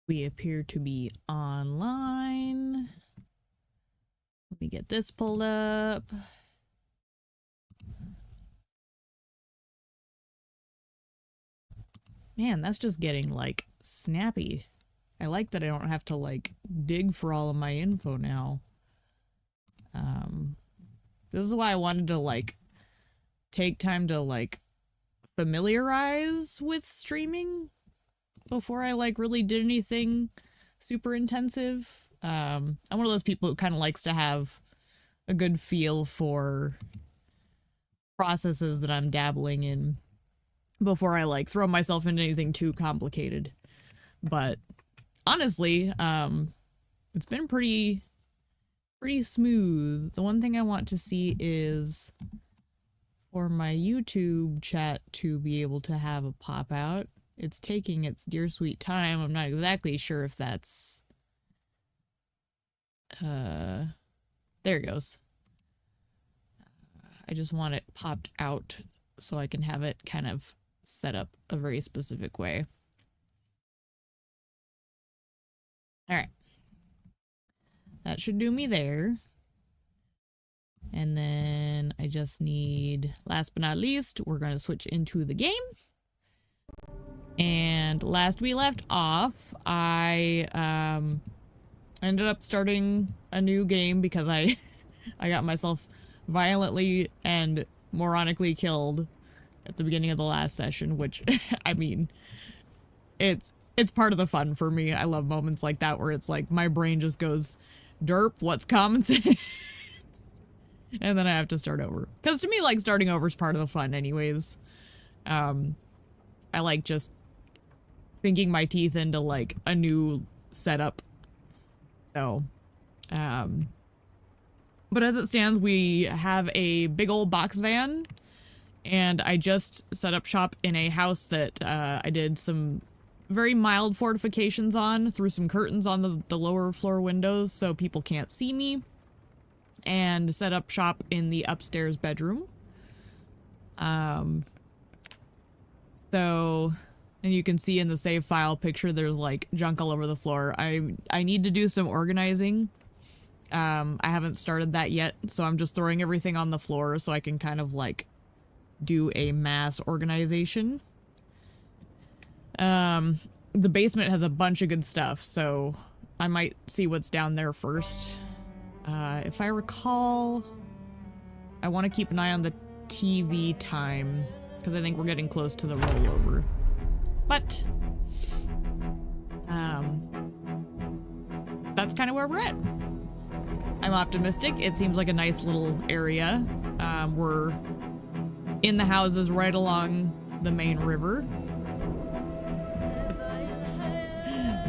We appear to be online. Let me get this pulled up. Man, that's just getting, like, snappy. I like that I don't have to, like, dig for all of my info now. This is why I wanted to, like, take time to, like, familiarize with streaming before I, like, really did anything super intensive. I'm one of those people who kind of likes to have a good feel for processes that I'm dabbling in before I, like, throw myself into anything too complicated. But honestly, it's been pretty smooth. The one thing I want to see is for my YouTube chat to be able to have a pop out. It's taking its dear sweet time. I'm not exactly sure if that's there it goes. I just want it popped out so I can have it kind of set up a very specific way. All right. That should do me there. And then I just need, last but not least, we're going to switch into the game. And last we left off, I ended up starting a new game because I got myself violently and moronically killed at the beginning of the last session, which, I mean, it's part of the fun for me. I love moments like that where it's like my brain just goes, derp, what's common sense? And then I have to start over. Because to me, like, starting over is part of the fun anyways. I like just sinking my teeth into, like, a new setup. So, but as it stands, we have a big old box van. And I just set up shop in a house that I did some very mild fortifications on, threw some curtains on the lower floor windows so people can't see me, and set up shop in the upstairs bedroom. So, and you can see in the save file picture there's like junk all over the floor. I need to do some organizing. I haven't started that yet, so I'm just throwing everything on the floor so I can kind of like do a mass organization. The basement has a bunch of good stuff, so I might see what's down there first. If I recall, I want to keep an eye on the TV time, because I think we're getting close to the rollover. But, that's kind of where we're at. I'm optimistic. It seems like a nice little area. We're in the houses right along the main river.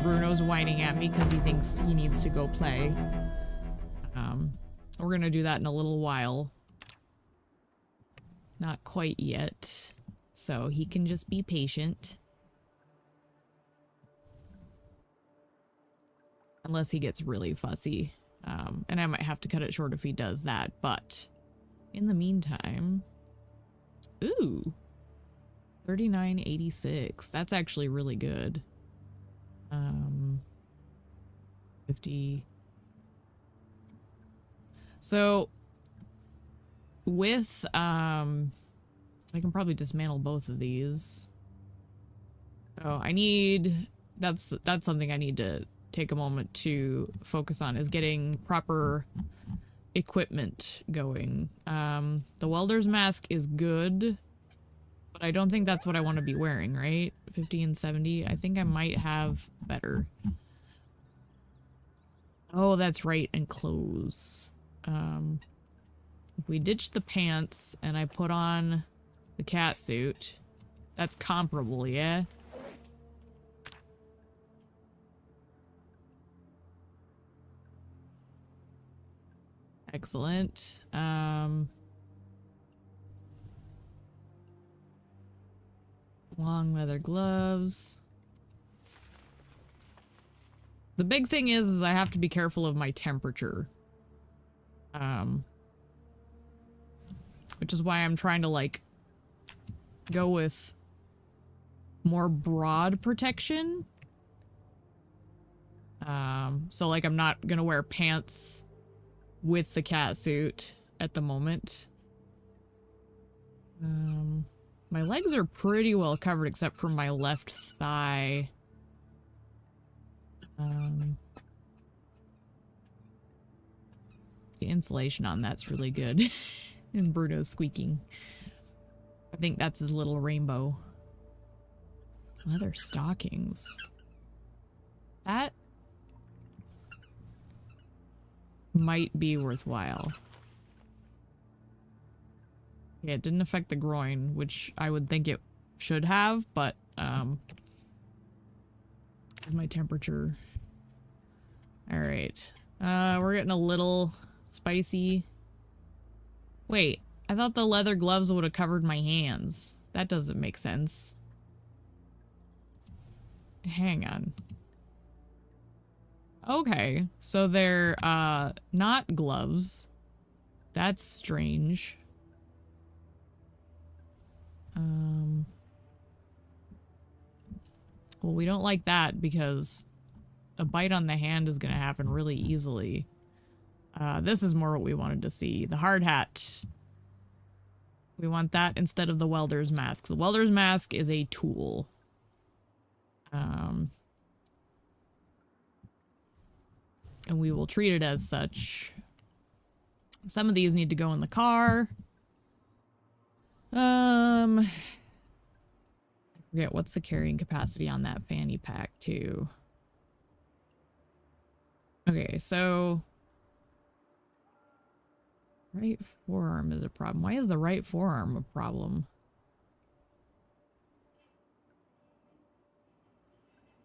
Bruno's whining at me because he thinks he needs to go play. We're gonna do that in a little while. Not quite yet. So he can just be patient. Unless he gets really fussy. And I might have to cut it short if he does that. But in the meantime... Ooh! 39.86. That's actually really good. 50. So with I can probably dismantle both of these. So I need that's something I need to take a moment to focus on, is getting proper equipment going. The welder's mask is good, but I don't think that's what I want to be wearing, right? 50 and 70. I think I might have better. Oh, that's right, and clothes. If we ditch the pants and I put on the cat suit, that's comparable, yeah? Excellent. Long leather gloves. The big thing is I have to be careful of my temperature. Which is why I'm trying to, like, go with more broad protection. So like I'm not gonna wear pants with the cat suit at the moment. My legs are pretty well covered except for my left thigh. The insulation on that's really good. And Bruno's squeaking. I think that's his little rainbow. Leather stockings. That might be worthwhile. Yeah, it didn't affect the groin, which I would think it should have, but my temperature. All right. We're getting a little spicy. Wait, I thought the leather gloves would have covered my hands. That doesn't make sense. Hang on. Okay, so they're not gloves. That's strange. Well, we don't like that because a bite on the hand is going to happen really easily. This is more what we wanted to see. The hard hat. We want that instead of the welder's mask. The welder's mask is a tool. And we will treat it as such. Some of these need to go in the car. I forget what's the carrying capacity on that fanny pack too. Okay, so right forearm is a problem. Why is the right forearm a problem?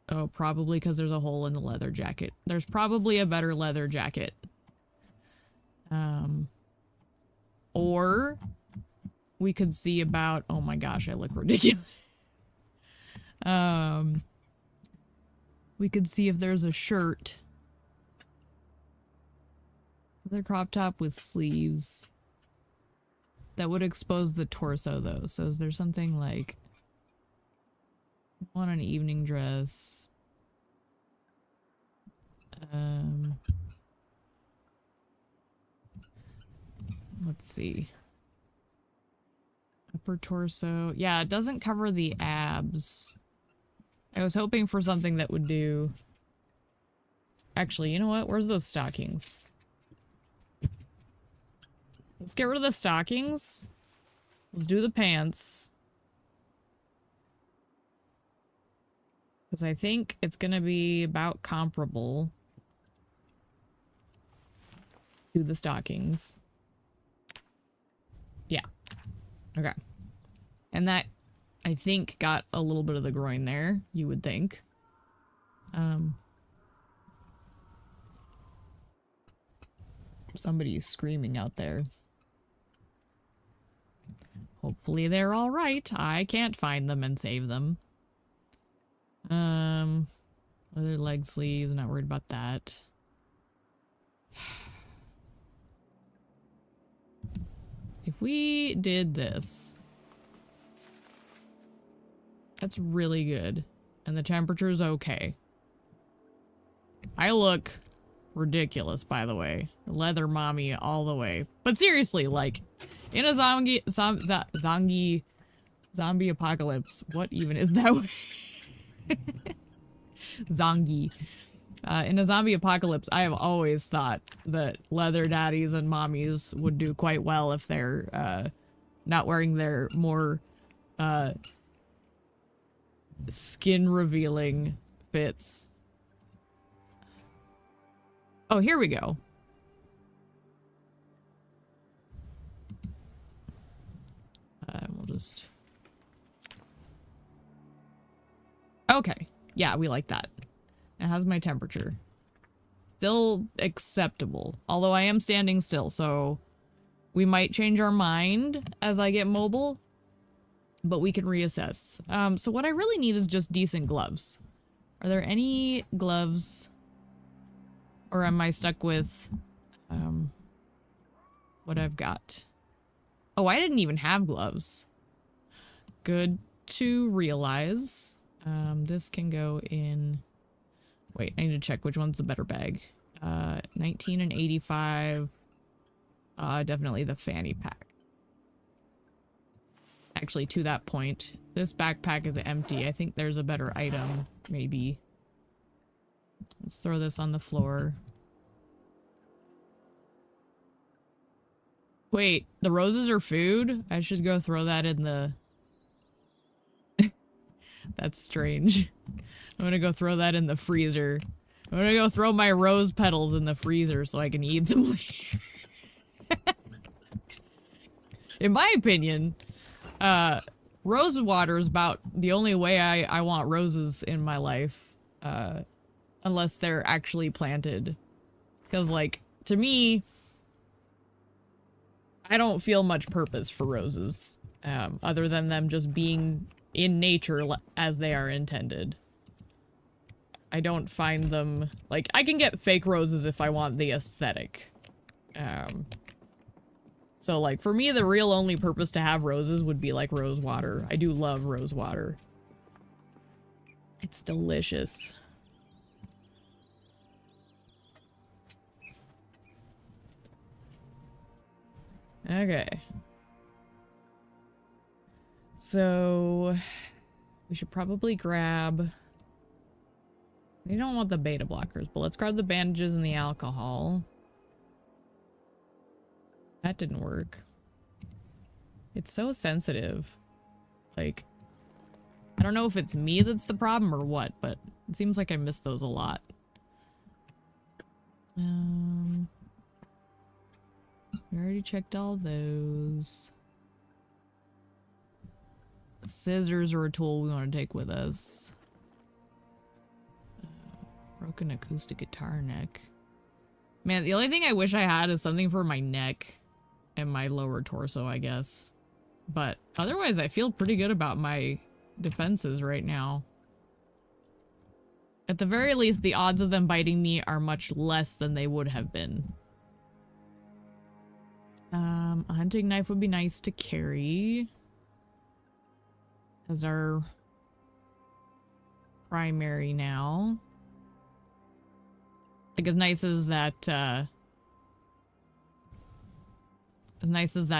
Oh, probably because there's a hole in the leather jacket. There's probably a better leather jacket. Or we could see about, oh my gosh, I look ridiculous. We could see if there's a shirt. Leather crop top with sleeves. That would expose the torso though. So is there something like on an evening dress? Let's see. Upper torso. Yeah, it doesn't cover the abs. I was hoping for something that would do... Actually, you know what? Where's those stockings? Let's get rid of the stockings. Let's do the pants. Because I think it's going to be about comparable to the stockings. Yeah. Okay. And that, I think, got a little bit of the groin there, you would think. Somebody's screaming out there. Hopefully they're all right. I can't find them and save them. Leather leg sleeves, not worried about that. If we did this, that's really good. And the temperature's okay. I look ridiculous, by the way. Leather mommy all the way. But seriously, like, in a zombie apocalypse, what even is that? Zongi. In a zombie apocalypse, I have always thought that leather daddies and mommies would do quite well if they're not wearing their more skin revealing fits. Oh, here we go. We'll just... Okay. Yeah, we like that. It has my temperature. Still acceptable. Although I am standing still, so we might change our mind as I get mobile. But we can reassess. So what I really need is just decent gloves. Are there any gloves? Or am I stuck with what I've got? Oh, I didn't even have gloves. Good to realize. This can go in Wait, I need to check which one's the better bag. 19 and 85. Definitely the fanny pack. Actually, to that point, this backpack is empty. I think there's a better item, maybe. Let's throw this on the floor. Wait, the roses are food? I should go throw that in the... That's strange. I'm gonna go throw that in the freezer. I'm gonna go throw my rose petals in the freezer so I can eat them later. In my opinion, rose water is about the only way I want roses in my life. Unless they're actually planted. Because, like, to me, I don't feel much purpose for roses. Other than them just being in nature as they are intended. I don't find them... Like, I can get fake roses if I want the aesthetic. So, like, for me, the real only purpose to have roses would be, like, rose water. I do love rose water. It's delicious. Okay. So, we should probably grab... We don't want the beta blockers, but let's grab the bandages and the alcohol. That didn't work. It's so sensitive. Like, I don't know if it's me that's the problem or what, but it seems like I miss those a lot. We already checked all those. Scissors are a tool we want to take with us. Broken acoustic guitar neck. Man, the only thing I wish I had is something for my neck and my lower torso, I guess. But otherwise, I feel pretty good about my defenses right now. At the very least, the odds of them biting me are much less than they would have been. A hunting knife would be nice to carry as our primary now. Like, as nice as that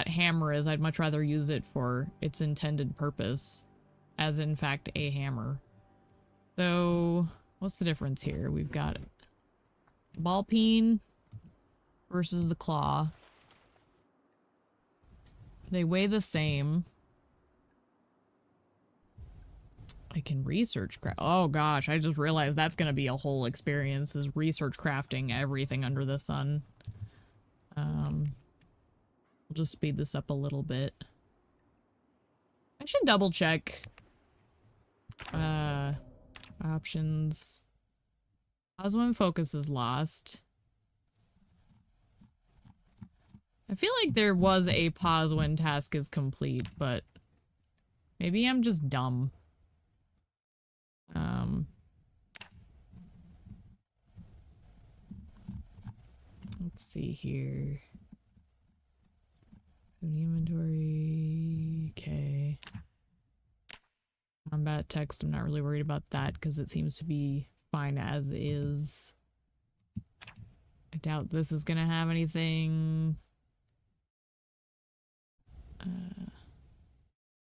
hammer is, I'd much rather use it for its intended purpose, as in fact a hammer. So, what's the difference here? We've got ball peen versus the claw. They weigh the same. I can research craft. Oh gosh, I just realized that's gonna be a whole experience, is research crafting everything under the sun. We'll just speed this up a little bit. I should double check. Options. Pause when focus is lost. I feel like there was a pause when task is complete, but maybe I'm just dumb. Let's see here. Inventory. Okay. Combat text, I'm not really worried about that because it seems to be fine as is. I doubt this is gonna have anything.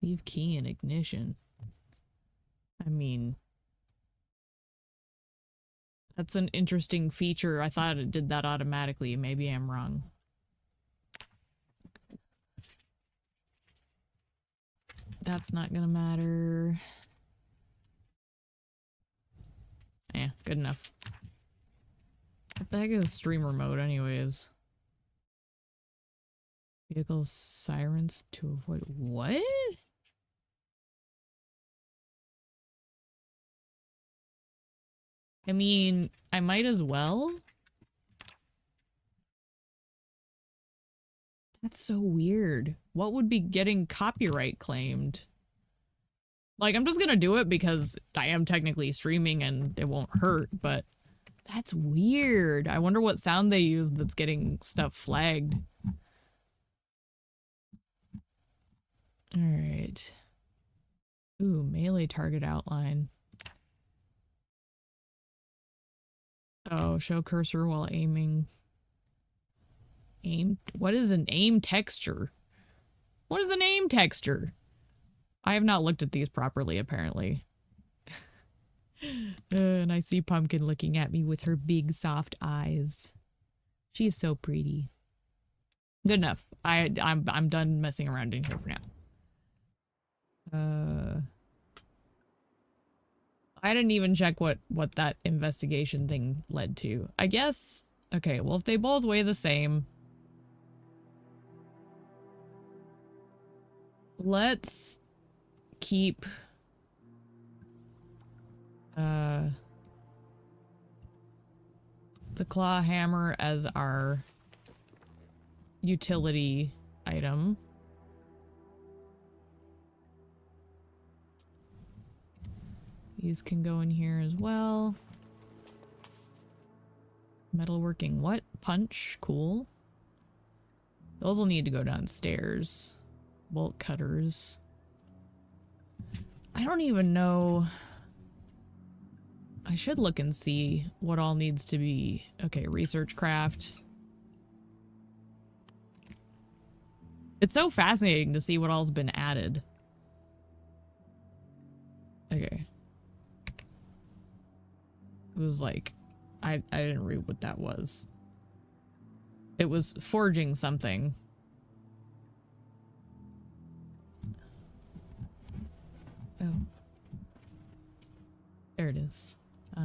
Leave key in ignition. I mean, that's an interesting feature. I thought it did that automatically. Maybe I'm wrong. That's not gonna matter. Yeah, good enough. What the heck is streamer mode anyways? Vehicle sirens to avoid... What? I mean, I might as well. That's so weird. What would be getting copyright claimed? Like, I'm just gonna do it because I am technically streaming and it won't hurt, but that's weird. I wonder what sound they use that's getting stuff flagged. Alright. Ooh, melee target outline. Oh, show cursor while aiming. Aim? What is an aim texture? What is an aim texture? I have not looked at these properly, apparently. And I see Pumpkin looking at me with her big, soft eyes. She is so pretty. Good enough. I'm done messing around in here for now. I didn't even check what that investigation thing led to. I guess. Okay, well, if they both weigh the same, let's keep the claw hammer as our utility item. These can go in here as well. Metalworking what? Punch? Cool. Those will need to go downstairs. Bolt cutters. I don't even know. I should look and see what all needs to be. Okay, research craft. It's so fascinating to see what all's been added. Okay. It was like, I didn't read what that was. It was forging something. Oh. There it is. I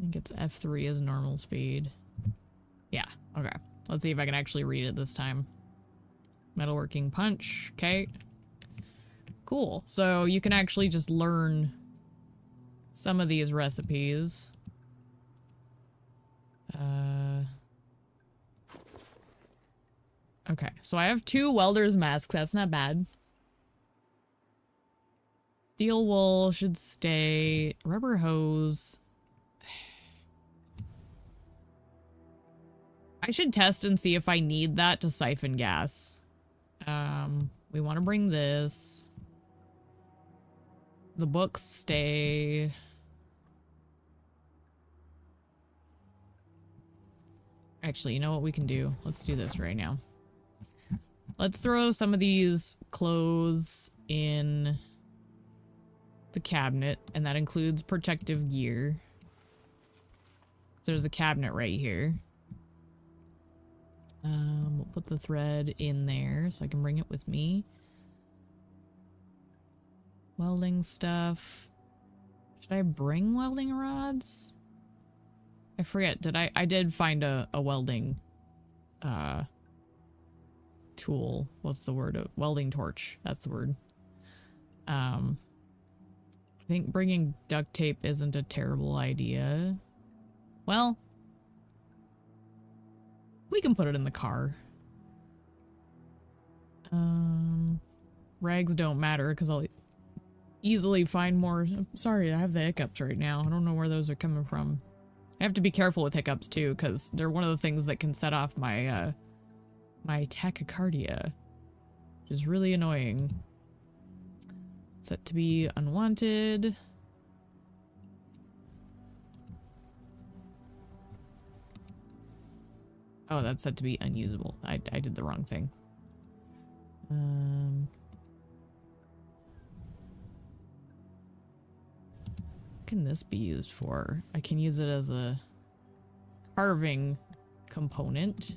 think it's F3 is normal speed. Yeah, okay. Let's see if I can actually read it this time. Metalworking punch, okay. Cool. So you can actually just learn some of these recipes. Okay, so I have 2 welder's masks. That's not bad. Steel wool should stay. Rubber hose. I should test and see if I need that to siphon gas. We want to bring this. The books stay. Actually, you know what we can do? Let's do this right now. Let's throw some of these clothes in the cabinet, and that includes protective gear. So there's a cabinet right here. We'll put the thread in there so I can bring it with me. Welding stuff. Should I bring welding rods? I forget. I did find a welding tool. What's the word? A welding torch. That's the word. I think bringing duct tape isn't a terrible idea. Well, we can put it in the car. Rags don't matter because I'll easily find more. I'm sorry, I have the hiccups right now. I don't know where those are coming from. I have to be careful with hiccups too, because they're one of the things that can set off my my tachycardia, which is really annoying. Set to be unwanted. Oh, that's set to be unusable. I did the wrong thing. What can this be used for? I can use it as a carving component.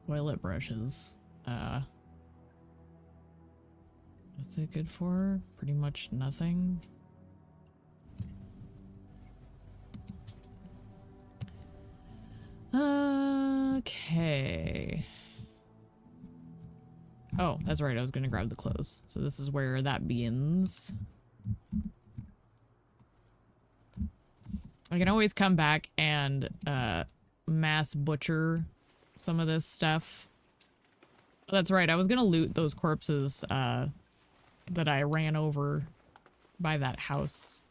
Toilet brushes. What's it good for? Pretty much nothing. Okay. Oh, that's right. I was going to grab the clothes. So this is where that begins. I can always come back and mass butcher some of this stuff. Oh, that's right. I was going to loot those corpses that I ran over by that house.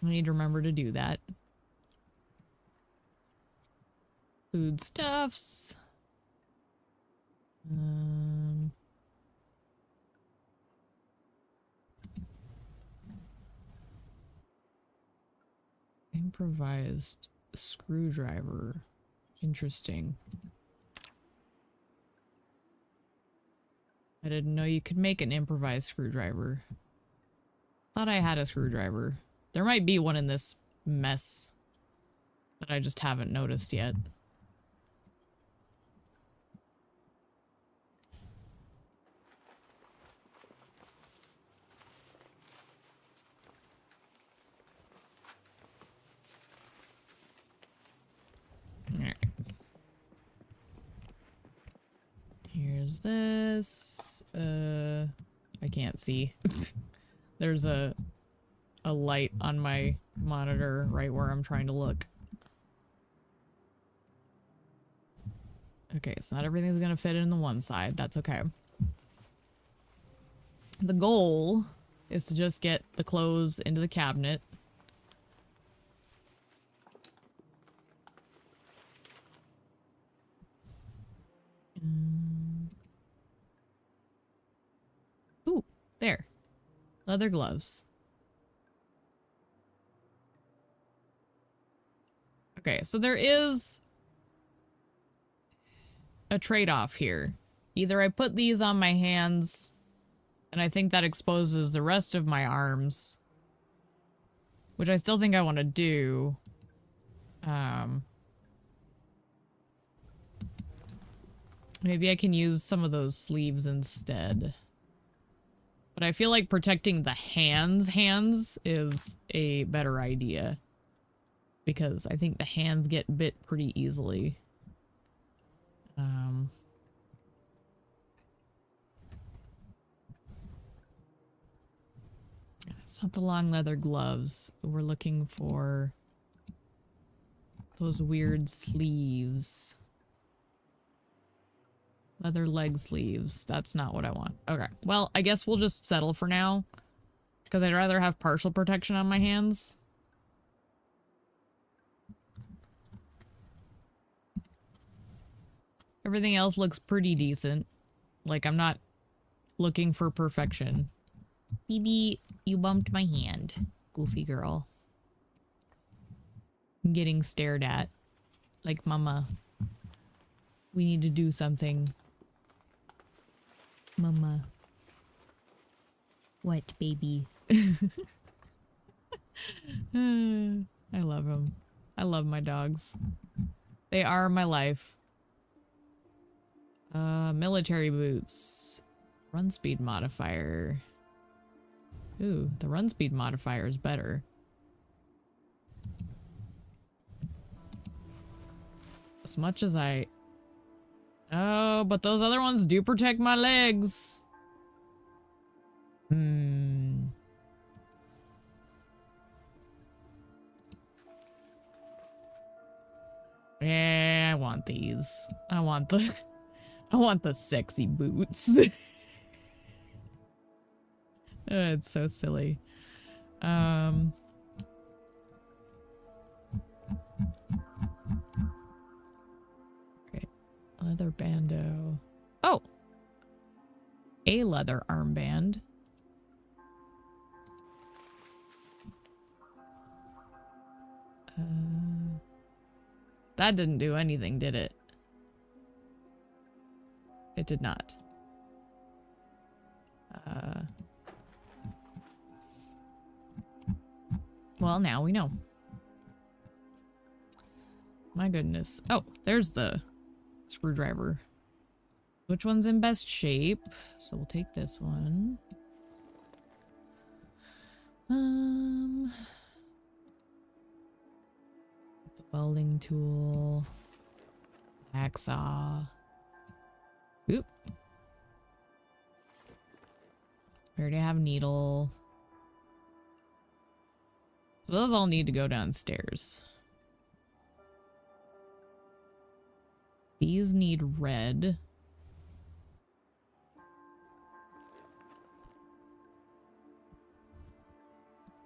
I need to remember to do that. Foodstuffs. Improvised screwdriver. Interesting. I didn't know you could make an improvised screwdriver. Thought I had a screwdriver. There might be one in this mess that I just haven't noticed yet. Alright. Here's this. I can't see. There's a light on my monitor right where I'm trying to look. Okay, so not everything's gonna fit in the one side. That's okay. The goal is to just get the clothes into the cabinet. Ooh, there. Leather gloves. Okay, so there is a trade-off here. Either I put these on my hands, and I think that exposes the rest of my arms, which I still think I want to do. Maybe I can use some of those sleeves instead. But I feel like protecting the hands is a better idea. Because I think the hands get bit pretty easily. It's not the long leather gloves. We're looking for those weird sleeves. Leather leg sleeves. That's not what I want. Okay. Well, I guess we'll just settle for now. Because I'd rather have partial protection on my hands. Everything else looks pretty decent. Like, I'm not looking for perfection. Phoebe, you bumped my hand. Goofy girl. I'm getting stared at. Like, Mama. We need to do something. Mama. What, baby? I love them. I love my dogs. They are my life. Military boots. Run speed modifier. Ooh, the run speed modifier is better. As much as I... Oh, but those other ones do protect my legs. Yeah, I want these. I want the sexy boots. Oh, it's so silly. Okay. Leather bando. Oh! A leather armband. That didn't do anything, did it? It did not. Well, now we know. My goodness. Oh, there's the screwdriver. Which one's in best shape? So we'll take this one. The welding tool. Hacksaw. Oop. We already have needle. So those all need to go downstairs. These need red.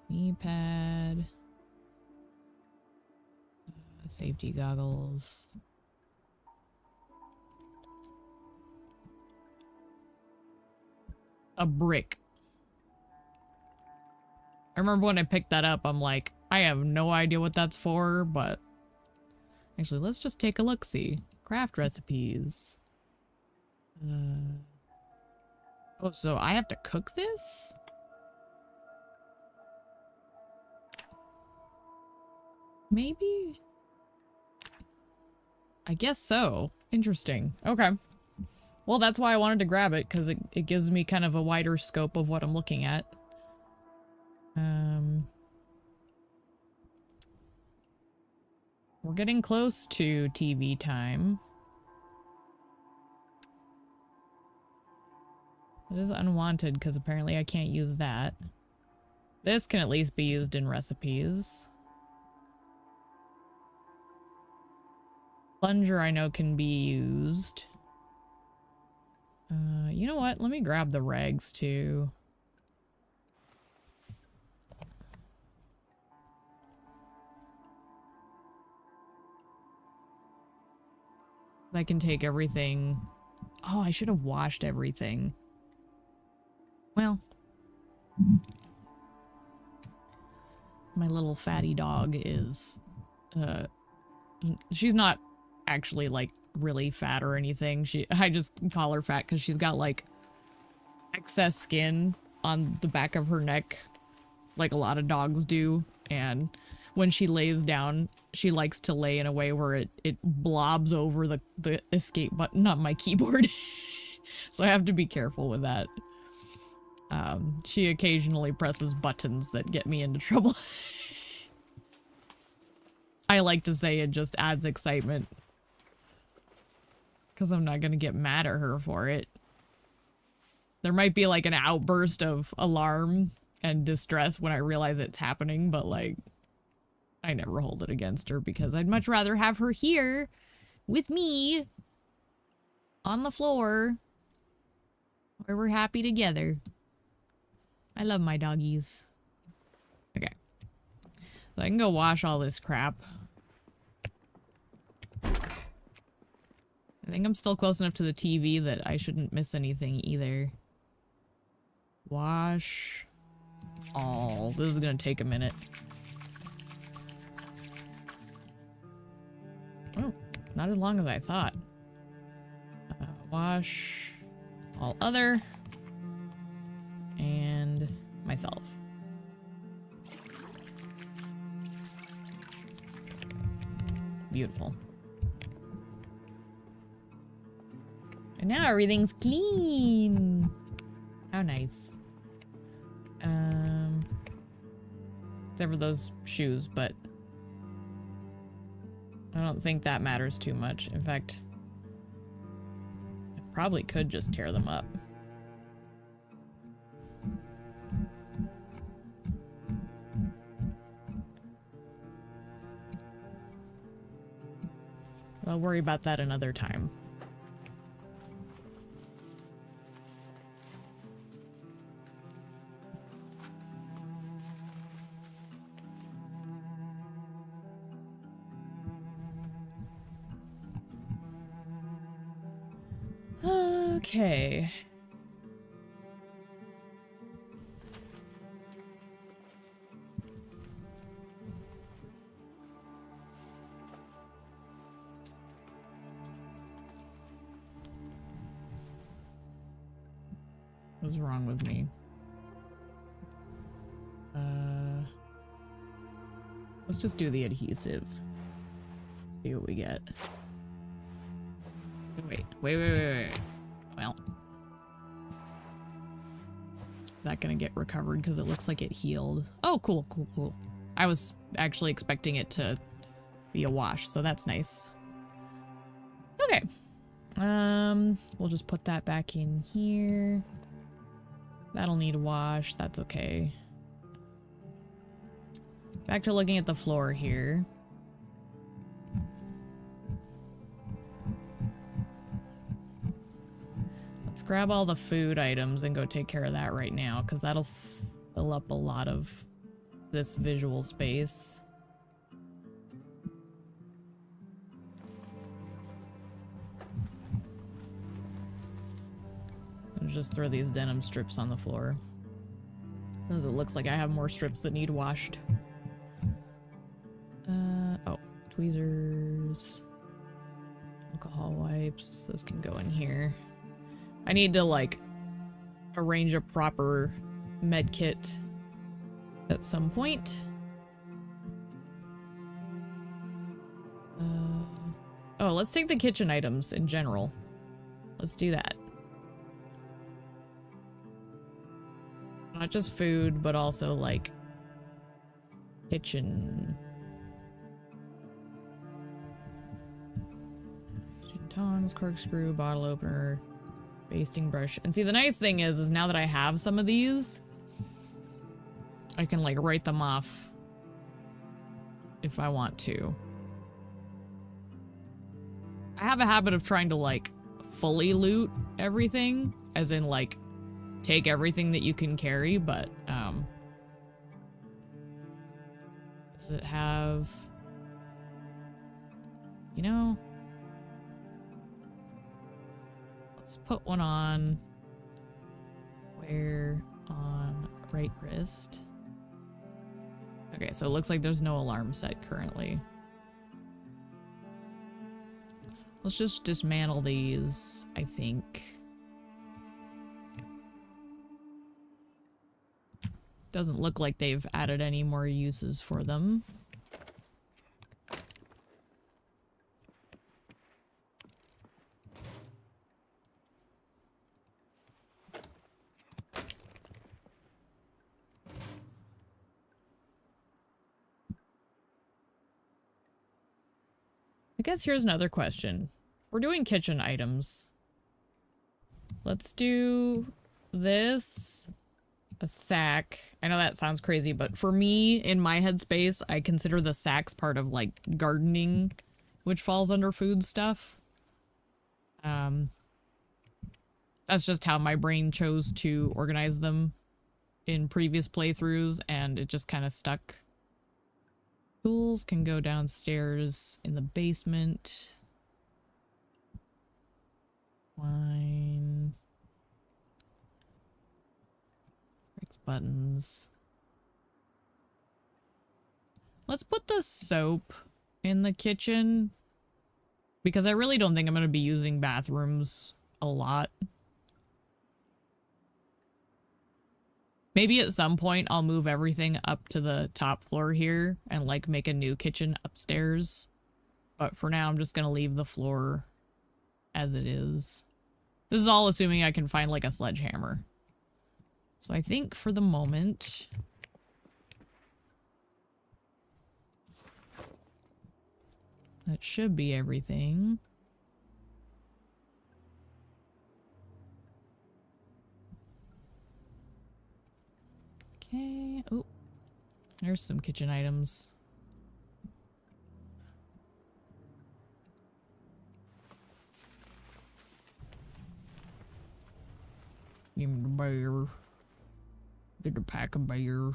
Knee pad. Safety goggles. A brick. I remember when I picked that up, I'm like, I have no idea what that's for, but actually, let's just take a look-see. Craft recipes. Oh, so I have to cook this? Maybe? I guess so. Interesting. Okay. Well, that's why I wanted to grab it, because it gives me kind of a wider scope of what I'm looking at. We're getting close to TV time. It is unwanted, because apparently I can't use that. This can at least be used in recipes. Plunger I know can be used. You know what? Let me grab the rags too. I can take everything. Oh, I should have washed everything. Well. My little fatty dog is, she's not actually like really fat or anything. I just call her fat because she's got like excess skin on the back of her neck, like a lot of dogs do. And when she lays down, she likes to lay in a way where it blobs over the escape button on my keyboard. So I have to be careful with that. She occasionally presses buttons that get me into trouble. I like to say it just adds excitement. Because I'm not going to get mad at her for it. There might be like an outburst of alarm and distress when I realize it's happening, but like, I never hold it against her because I'd much rather have her here with me on the floor where we're happy together. I love my doggies. Okay. So I can go wash all this crap. I think I'm still close enough to the TV that I shouldn't miss anything either. Wash all. This is gonna take a minute. Oh, not as long as I thought. Wash all other. And myself. Beautiful. And now everything's clean. How nice. Except for those shoes, but I don't think that matters too much. In fact, I probably could just tear them up. I'll worry about that another time. Okay. What's wrong with me? Let's just do the adhesive. See what we get. Wait. Well. Is that gonna get recovered? Because it looks like it healed. Oh, cool. I was actually expecting it to be a wash, so that's nice. Okay. We'll just put that back in here. That'll need a wash. That's okay. Back to looking at the floor here. Let's grab all the food items and go take care of that right now, because that'll fill up a lot of this visual space. I'll just throw these denim strips on the floor. Because it looks like I have more strips that need washed. Oh, tweezers. Alcohol wipes. Those can go in here. I need to, like, arrange a proper med kit at some point. Oh, let's take the kitchen items in general. Let's do that. Not just food, but also, like, kitchen. Tongs, corkscrew, bottle opener, basting brush. And see, the nice thing is now that I have some of these, I can, like, write them off if I want to. I have a habit of trying to, like, fully loot everything, as in, like, take everything that you can carry, but, does it have, you know, let's put one on, where, on right wrist. Okay, so it looks like there's no alarm set currently. Let's just dismantle these, I think. Doesn't look like they've added any more uses for them. I guess here's another question. We're doing kitchen items. Let's do this, a sack. I know that sounds crazy, but for me, in my headspace, I consider the sacks part of, like, gardening, which falls under food stuff. That's just how my brain chose to organize them in previous playthroughs, and it just kind of stuck. Tools can go downstairs in the basement. Wine. Breaks buttons. Let's put the soap in the kitchen, because I really don't think I'm going to be using bathrooms a lot. Maybe at some point I'll move everything up to the top floor here and, like, make a new kitchen upstairs. But for now, I'm just going to leave the floor as it is. This is all assuming I can find, like, a sledgehammer. So I think for the moment, that should be everything. Okay. Oh, there's some kitchen items. Give me the bear. Get the pack of beer.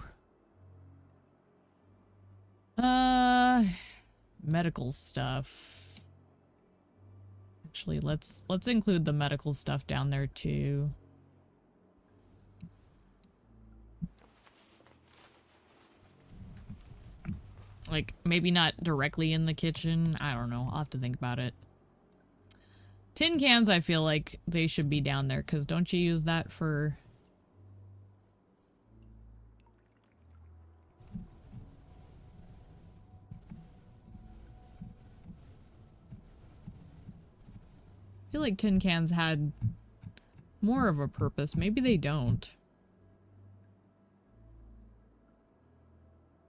Medical stuff. Actually, let's include the medical stuff down there too. Like, maybe not directly in the kitchen. I don't know. I'll have to think about it. Tin cans, I feel like they should be down there, because don't you use that for... I feel like tin cans had more of a purpose. Maybe they don't.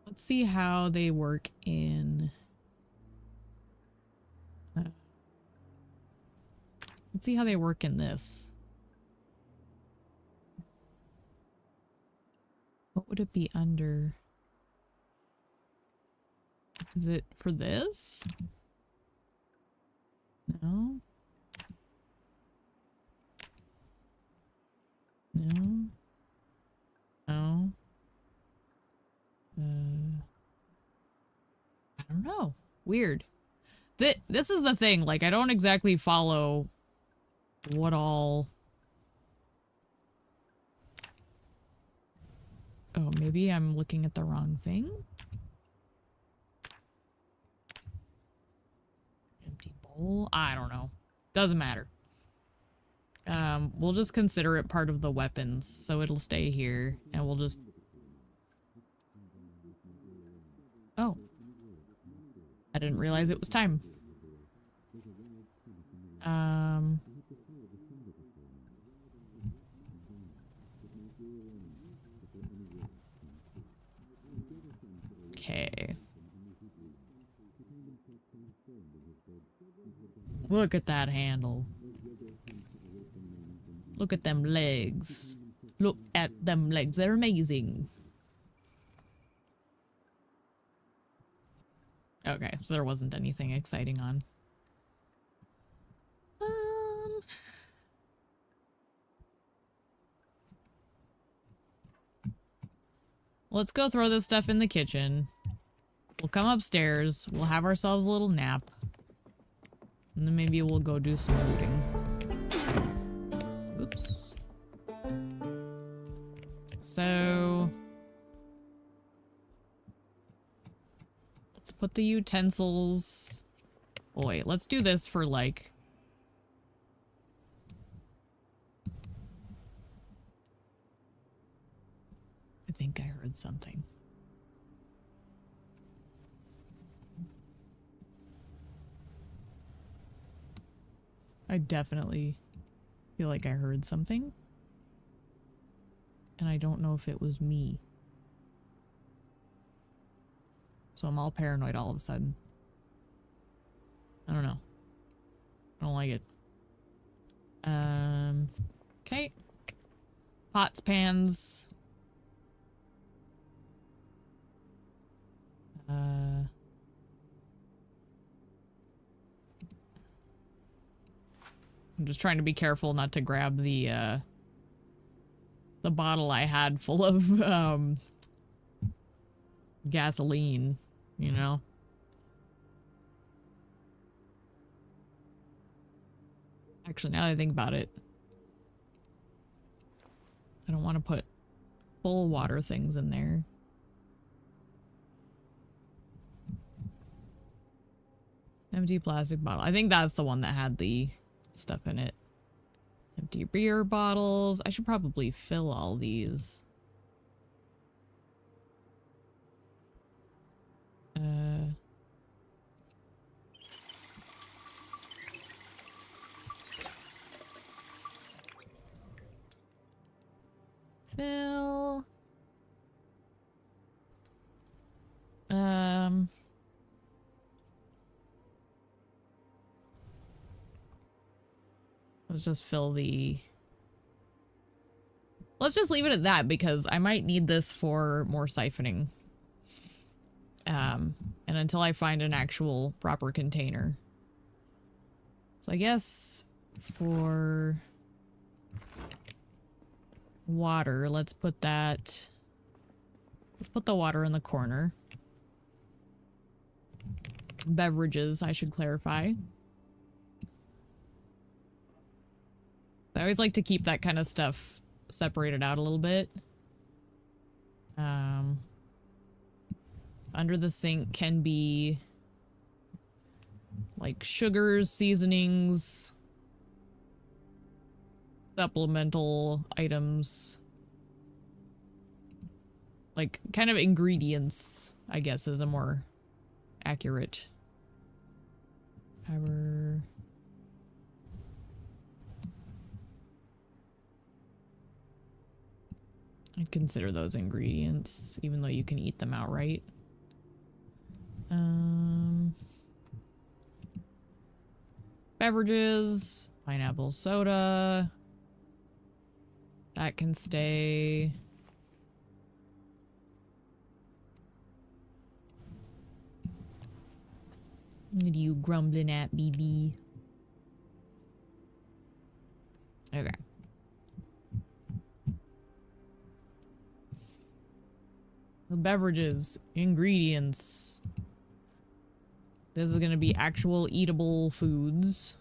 Let's see how they work in... let's see how they work in this. What would it be under? Is it for this? No. No. No. I don't know. Weird. This is the thing. Like, I don't exactly follow what all Oh, maybe I'm looking at the wrong thing? Empty bowl? I don't know. Doesn't matter. We'll just consider it part of the weapons, so it'll stay here, and we'll just... Oh. I didn't realize it was time. Okay. Look at that handle. Look at them legs. Look at them legs. They're amazing. Okay, so there wasn't anything exciting on. Let's go throw this stuff in the kitchen. We'll come upstairs. We'll have ourselves a little nap. And then maybe we'll go do some looting. Oops. So... let's put the utensils... oh, wait, let's do this for, like... I think I heard something. I definitely feel like I heard something. And I don't know if it was me. So I'm all paranoid all of a sudden. I don't know. I don't like it. Okay. Pots, pans. I'm just trying to be careful not to grab the bottle I had full of, gasoline, you know? Actually, now that I think about it, I don't want to put full water things in there. Empty plastic bottle. I think that's the one that had the stuff in it. Empty beer bottles. I should probably fill all these. Fill. Let's just fill the... let's just leave it at that because I might need this for more siphoning. And until I find an actual proper container. So I guess for water, let's put that... let's put the water in the corner. Beverages, I should clarify. I always like to keep that kind of stuff separated out a little bit. Under the sink can be like sugars, seasonings, supplemental items. Like kind of ingredients, I guess, is a more accurate. Fiber. I'd consider those ingredients, even though you can eat them outright. Beverages, pineapple soda. That can stay. What are you grumbling at, BB? Okay. So beverages, ingredients. This is gonna be actual eatable foods.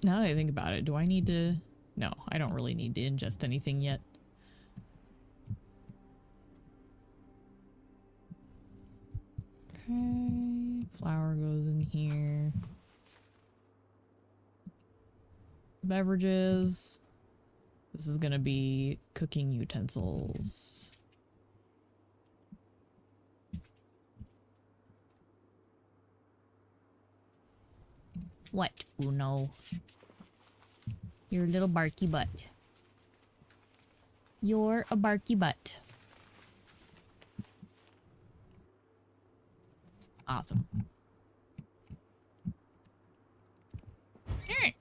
Now that I think about it, do I need to... No, I don't really need to ingest anything yet. Okay, flour goes in here. Beverages. This is gonna be cooking utensils. What, Uno? You're a little barky butt. You're a barky butt. Awesome. Alright.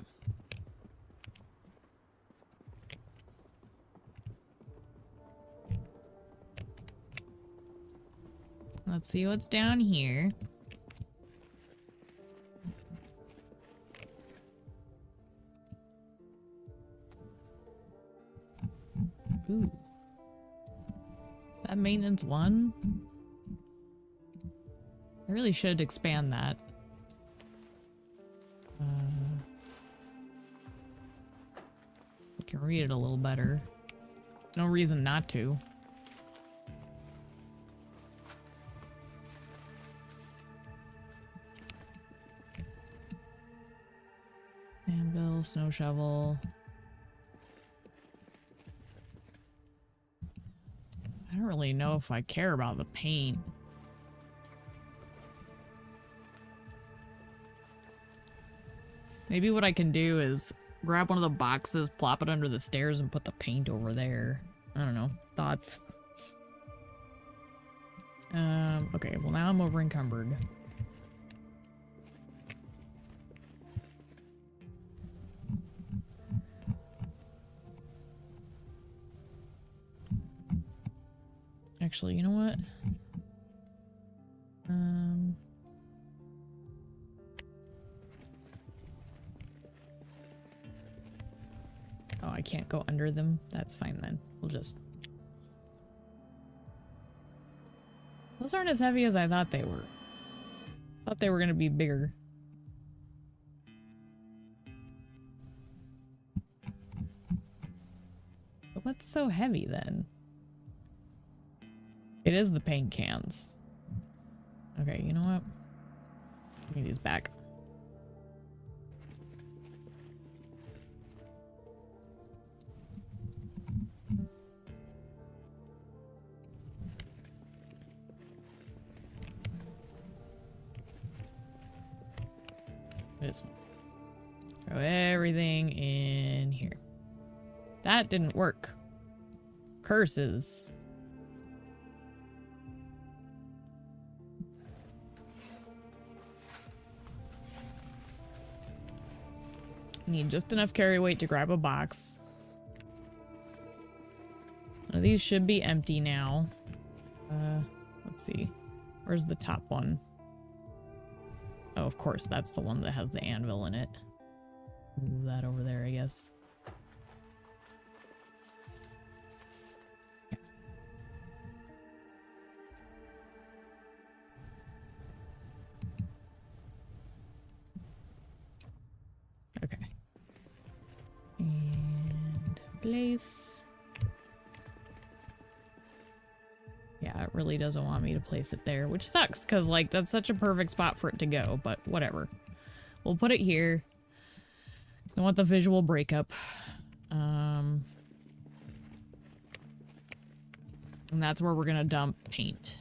Let's see what's down here. Ooh. Is that maintenance 1? I really should expand that. I can read it a little better. No reason not to. Anvil, snow shovel. I don't really know if I care about the paint. Maybe what I can do is grab one of the boxes, plop it under the stairs, and put the paint over there. I don't know. Thoughts? Okay, well now I'm over encumbered. Actually, you know what? Oh, I can't go under them. That's fine then. We'll just... Those aren't as heavy as I thought they were. Thought they were gonna be bigger. So what's so heavy then? It is the paint cans. Okay, you know what? Give me these back. This one. Throw everything in here. That didn't work. Curses. Need just enough carry weight to grab a box. Now, these should be empty now. Let's see. Where's the top one? Oh, of course, that's the one that has the anvil in it. Move that over there, I guess. Yeah. Okay. And place. Yeah, it really doesn't want me to place it there, which sucks, because, like, that's such a perfect spot for it to go, but whatever. We'll put it here. I want the visual breakup. And that's where we're gonna dump paint.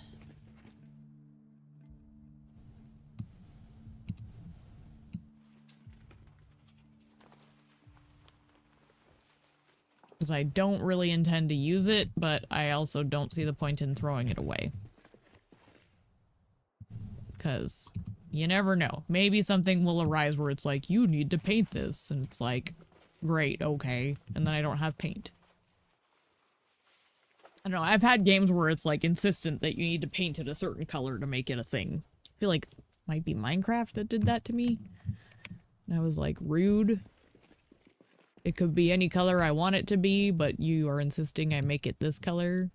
Because I don't really intend to use it, but I also don't see the point in throwing it away. Because you never know. Maybe something will arise where it's like, you need to paint this. And it's like, great, okay. And then I don't have paint. I don't know. I've had games where it's like insistent that you need to paint it a certain color to make it a thing. I feel like it might be Minecraft that did that to me. And I was like, rude. It could be any color I want it to be, but you are insisting I make it this color.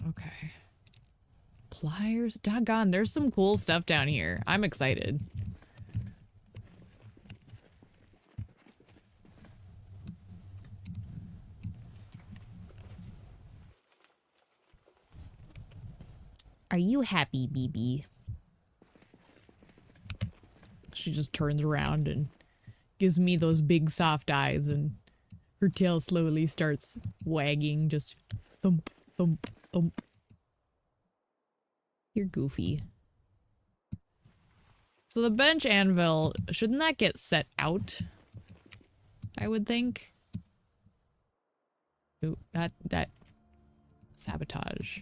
Okay. pliers. Doggone, there's some cool stuff down here. I'm excited. Are you happy, BB? She just turns around and gives me those big soft eyes, and her tail slowly starts wagging, just thump, thump, thump. You're goofy. So the bench anvil, shouldn't that get set out? I would think. Ooh, that sabotage.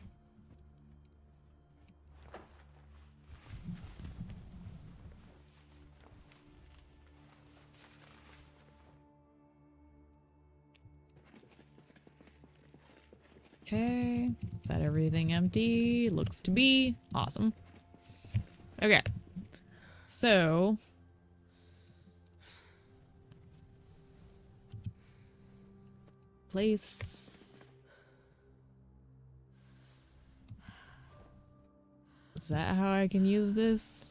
Okay, is that everything empty? Looks to be. Awesome. Okay, so place. Is that how I can use this?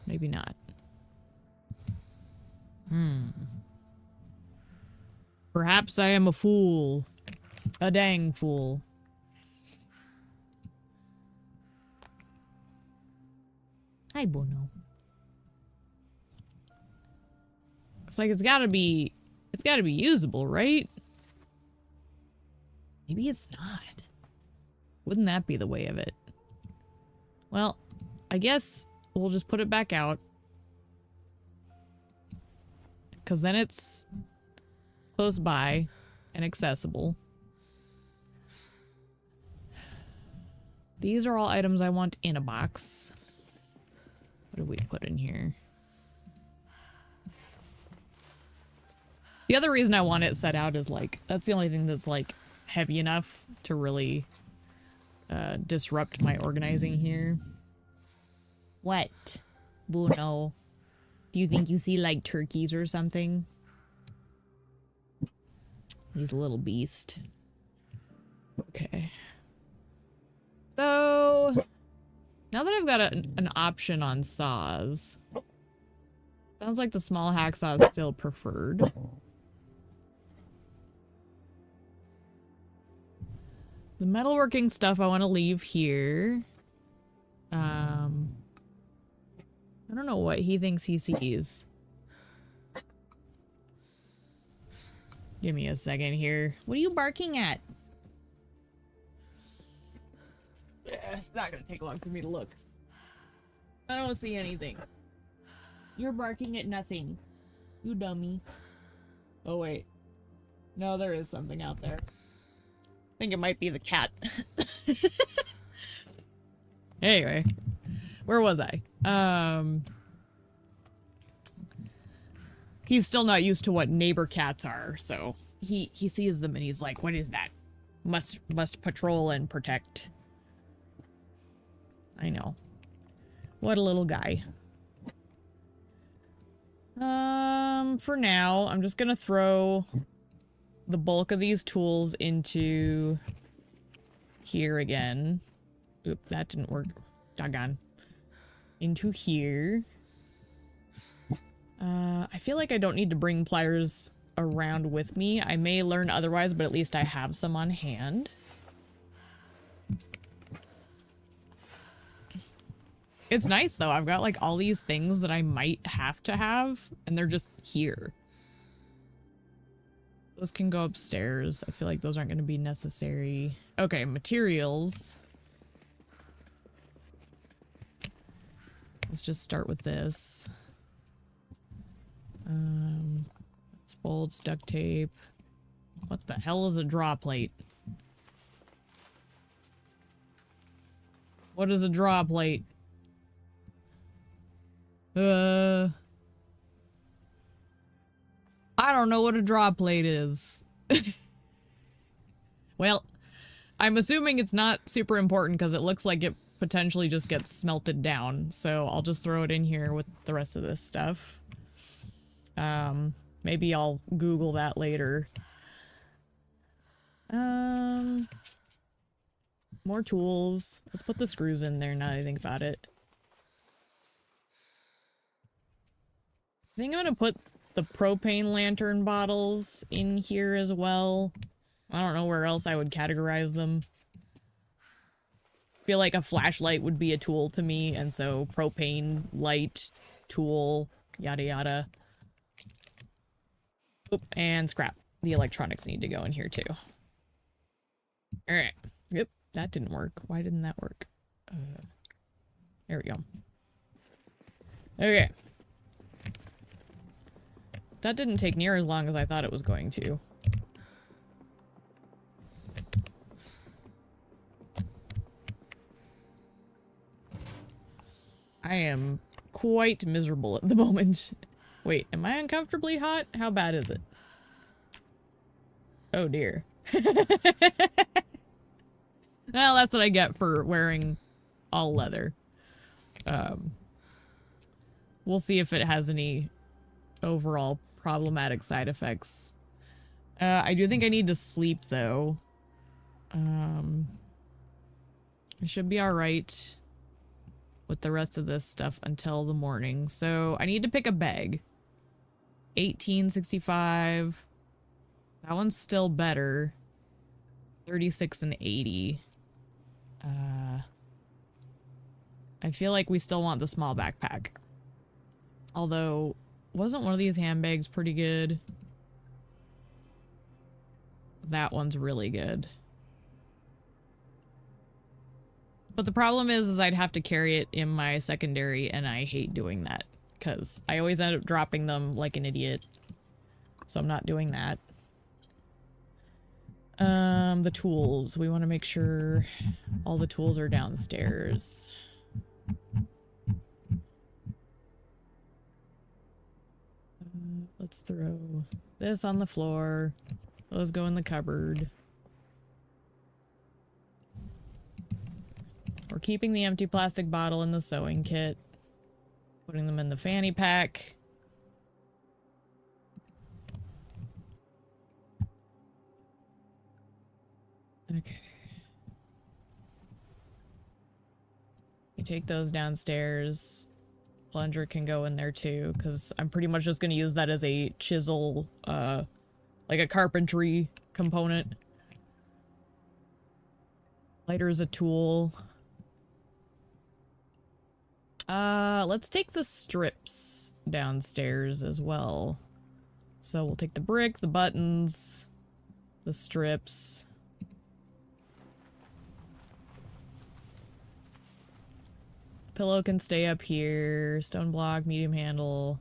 Maybe not. Perhaps I am a fool. A dang fool. Hi, Bono. It's like it's gotta be usable, right? Maybe it's not. Wouldn't that be the way of it? Well, I guess we'll just put it back out. Because then it's close by and accessible. These are all items I want in a box. What do we put in here? The other reason I want it set out is like, that's the only thing that's like heavy enough to really disrupt my organizing here. What? Bruno? Do you think you see like turkeys or something? He's a little beast. Okay. So now that I've got an option on saws, sounds like the small hacksaw is still preferred. The metalworking stuff I want to leave here. I don't know what he thinks he sees. Give me a second here. What are you barking at? Yeah, it's not gonna take long for me to look. I don't see anything. You're barking at nothing. You dummy. Oh wait. No, there is something out there. I think it might be the cat. Anyway. Where was I? He's still not used to what neighbor cats are, so he sees them and he's like, what is that? Must patrol and protect. I know. What a little guy. For now, I'm just gonna throw the bulk of these tools into here again. Oop, that didn't work. Doggone. Into here. I feel like I don't need to bring pliers around with me. I may learn otherwise, but at least I have some on hand. It's nice though. I've got like all these things that I might have to have, and they're just here. Those can go upstairs. I feel like those aren't going to be necessary. Okay, materials. Let's just start with this. It's bolts, duct tape. What the hell is a draw plate? What is a draw plate? I don't know what a draw plate is. Well, I'm assuming it's not super important because it looks like it potentially just gets smelted down. So I'll just throw it in here with the rest of this stuff. Maybe I'll Google that later. More tools. Let's put the screws in there now that I think about it. I think I'm gonna put the propane lantern bottles in here as well. I don't know where else I would categorize them. I feel like a flashlight would be a tool to me, and so propane, light, tool, yada yada. Oop, and scrap. The electronics need to go in here too. Alright. Yep, that didn't work. Why didn't that work? There we go. Okay. That didn't take near as long as I thought it was going to. I am quite miserable at the moment. Wait, am I uncomfortably hot? How bad is it? Oh dear. Well, that's what I get for wearing all leather. We'll see if it has any overall problematic side effects. I do think I need to sleep though. I should be alright with the rest of this stuff until the morning. So I need to pick a bag. 1865. That one's still better. 36 and 80. I feel like we still want the small backpack. Although, wasn't one of these handbags pretty good? That one's really good. But the problem is I'd have to carry it in my secondary, and I hate doing that. Because I always end up dropping them like an idiot. So I'm not doing that. The tools. We want to make sure all the tools are downstairs. Let's throw this on the floor. Those go in the cupboard. We're keeping the empty plastic bottle in the sewing kit. Putting them in the fanny pack. Okay. You take those downstairs. Plunger can go in there too, because I'm pretty much just going to use that as a chisel, like a carpentry component. Lighter is a tool. Let's take the strips downstairs as well. So we'll take the brick, the buttons, the strips. Pillow can stay up here. Stone block, medium handle.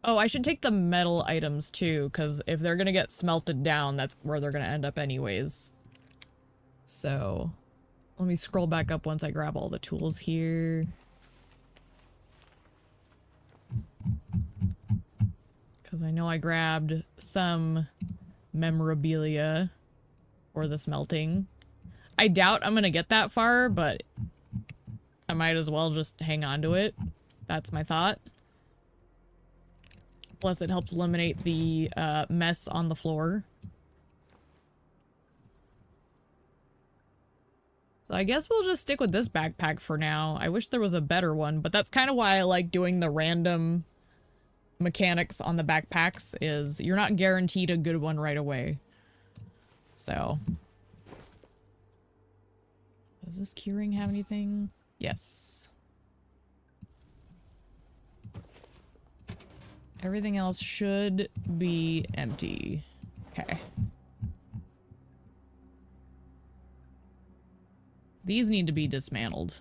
Oh, I should take the metal items too, because if they're gonna get smelted down, that's where they're gonna end up anyways. So, let me scroll back up once I grab all the tools here. Because I know I grabbed some memorabilia for the smelting. I doubt I'm gonna get that far, but I might as well just hang on to it. That's my thought. Plus it helps eliminate the mess on the floor. So I guess we'll just stick with this backpack for now. I wish there was a better one, but that's kind of why I like doing the random mechanics on the backpacks, is you're not guaranteed a good one right away. So. Does this keyring have anything? Yes. Everything else should be empty. Okay. These need to be dismantled.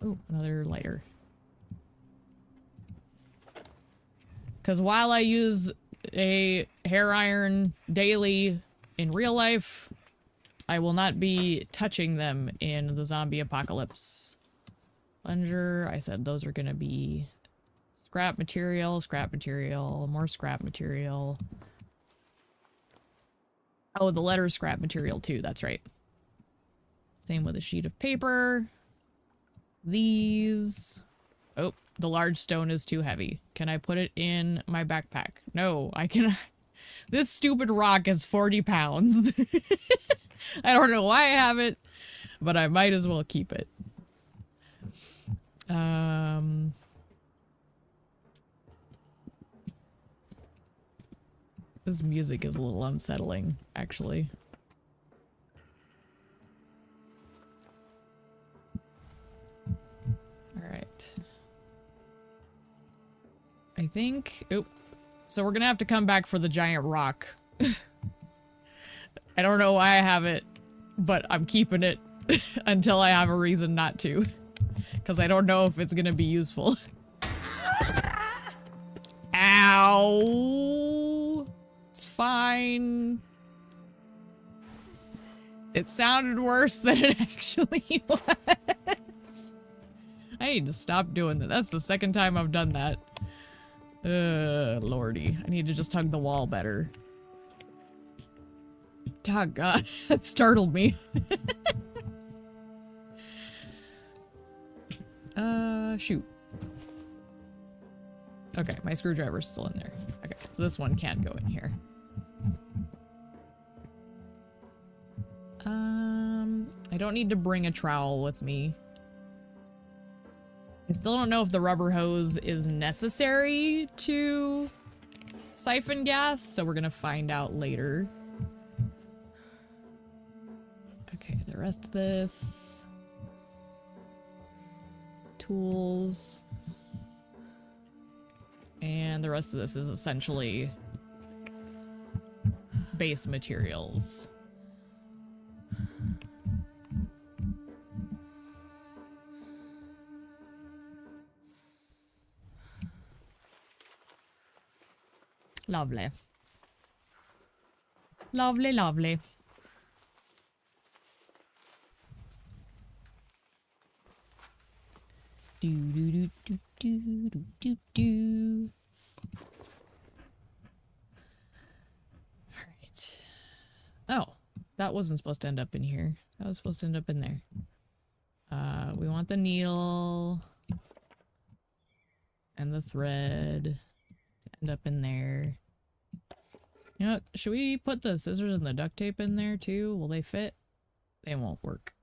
Oh, another lighter. Because while I use a hair iron daily in real life, I will not be touching them in the zombie apocalypse. Plunger, I said those are gonna be scrap material, more scrap material. Oh, the letter scrap material too, that's right. Same with a sheet of paper. These. Oh, the large stone is too heavy. Can I put it in my backpack? No, I cannot. This stupid rock is 40 pounds. I don't know why I have it, but I might as well keep it. This music is a little unsettling, actually. All right. I think... Oh. So we're gonna have to come back for the giant rock. I don't know why I have it, but I'm keeping it until I have a reason not to. Because I don't know if it's gonna be useful. Ow! It's fine. It sounded worse than it actually was. I need to stop doing that. That's the second time I've done that. Lordy. I need to just hug the wall better. Oh god, that startled me. Shoot. Okay, my screwdriver's still in there. Okay, so this one can't go in here. I don't need to bring a trowel with me. I still don't know if the rubber hose is necessary to siphon gas, so we're gonna find out later. Okay, the rest of this. Tools. And the rest of this is essentially base materials. Lovely. Lovely, lovely. Do do do do do do do do. All right. Oh, that wasn't supposed to end up in here. That was supposed to end up in there. We want the needle and the thread to end up in there. You know what? Should we put the scissors and the duct tape in there too? Will they fit? They won't work.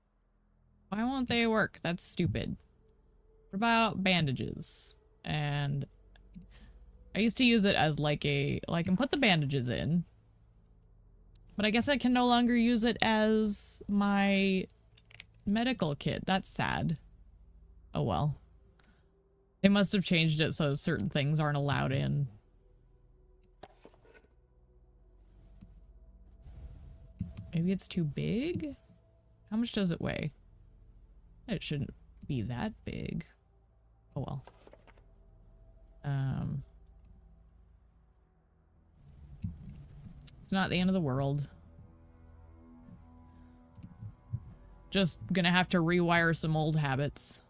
Why won't they work? That's stupid. What about bandages? And I used to use it as like a, I can put the bandages in, but I guess I can no longer use it as my medical kit. That's sad. Oh well. They must have changed it so certain things aren't allowed in. Maybe it's too big? How much does it weigh? It shouldn't be that big. Oh well. It's not the end of the world. Just gonna have to rewire some old habits.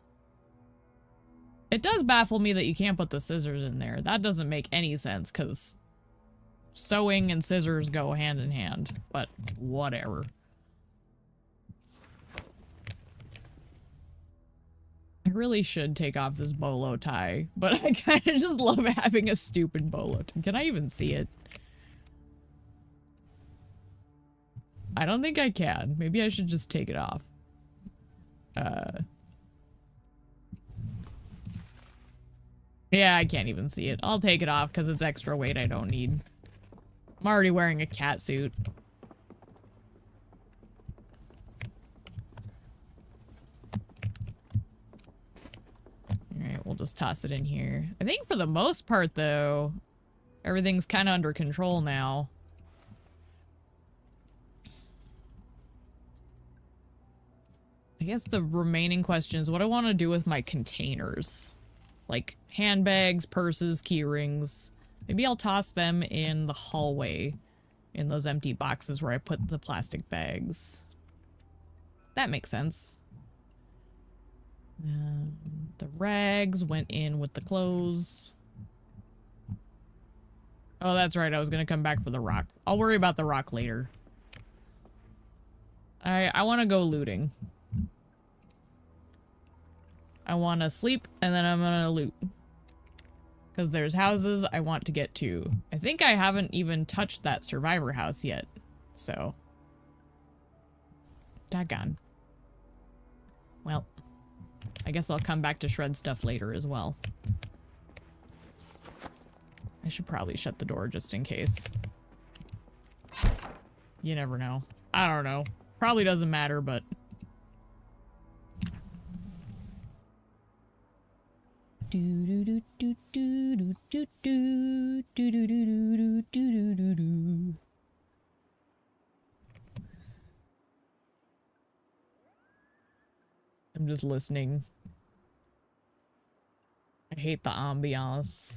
It does baffle me that you can't put the scissors in there. That doesn't make any sense, because sewing and scissors go hand in hand, but whatever. I really should take off this bolo tie, but I kind of just love having a stupid bolo tie. Can I even see it? I don't think I can. Maybe I should just take it off. Yeah, I can't even see it. I'll take it off because it's extra weight I don't need. I'm already wearing a cat suit. Alright, we'll just toss it in here. I think for the most part, though, everything's kind of under control now. I guess the remaining question is what I want to do with my containers. Like handbags, purses, key rings. Maybe I'll toss them in the hallway in those empty boxes where I put the plastic bags. That makes sense. The rags went in with the clothes. Oh, that's right. I was going to come back for the rock. I'll worry about the rock later. I want to go looting. I want to sleep, and then I'm gonna loot. Because there's houses I want to get to. I think I haven't even touched that survivor house yet. So. Daggone. Well. I guess I'll come back to shred stuff later as well. I should probably shut the door just in case. You never know. I don't know. Probably doesn't matter, but... I'm just listening. I hate the ambiance.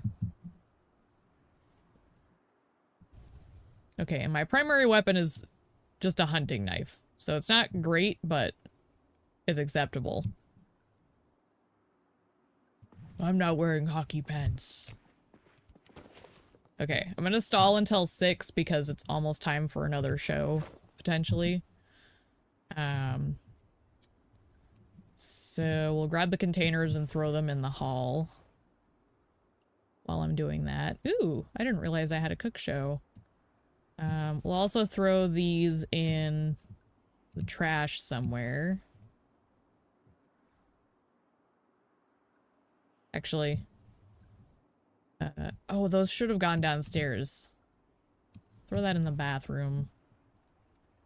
Okay, and my primary weapon is just a hunting knife. So it's not great, but it's acceptable. I'm not wearing hockey pants. Okay, I'm gonna stall until 6 because it's almost time for another show, potentially. So we'll grab the containers and throw them in the hall. While I'm doing that. Ooh, I didn't realize I had a cook show. We'll also throw these in the trash somewhere. Actually. Oh, those should have gone downstairs. Throw that in the bathroom.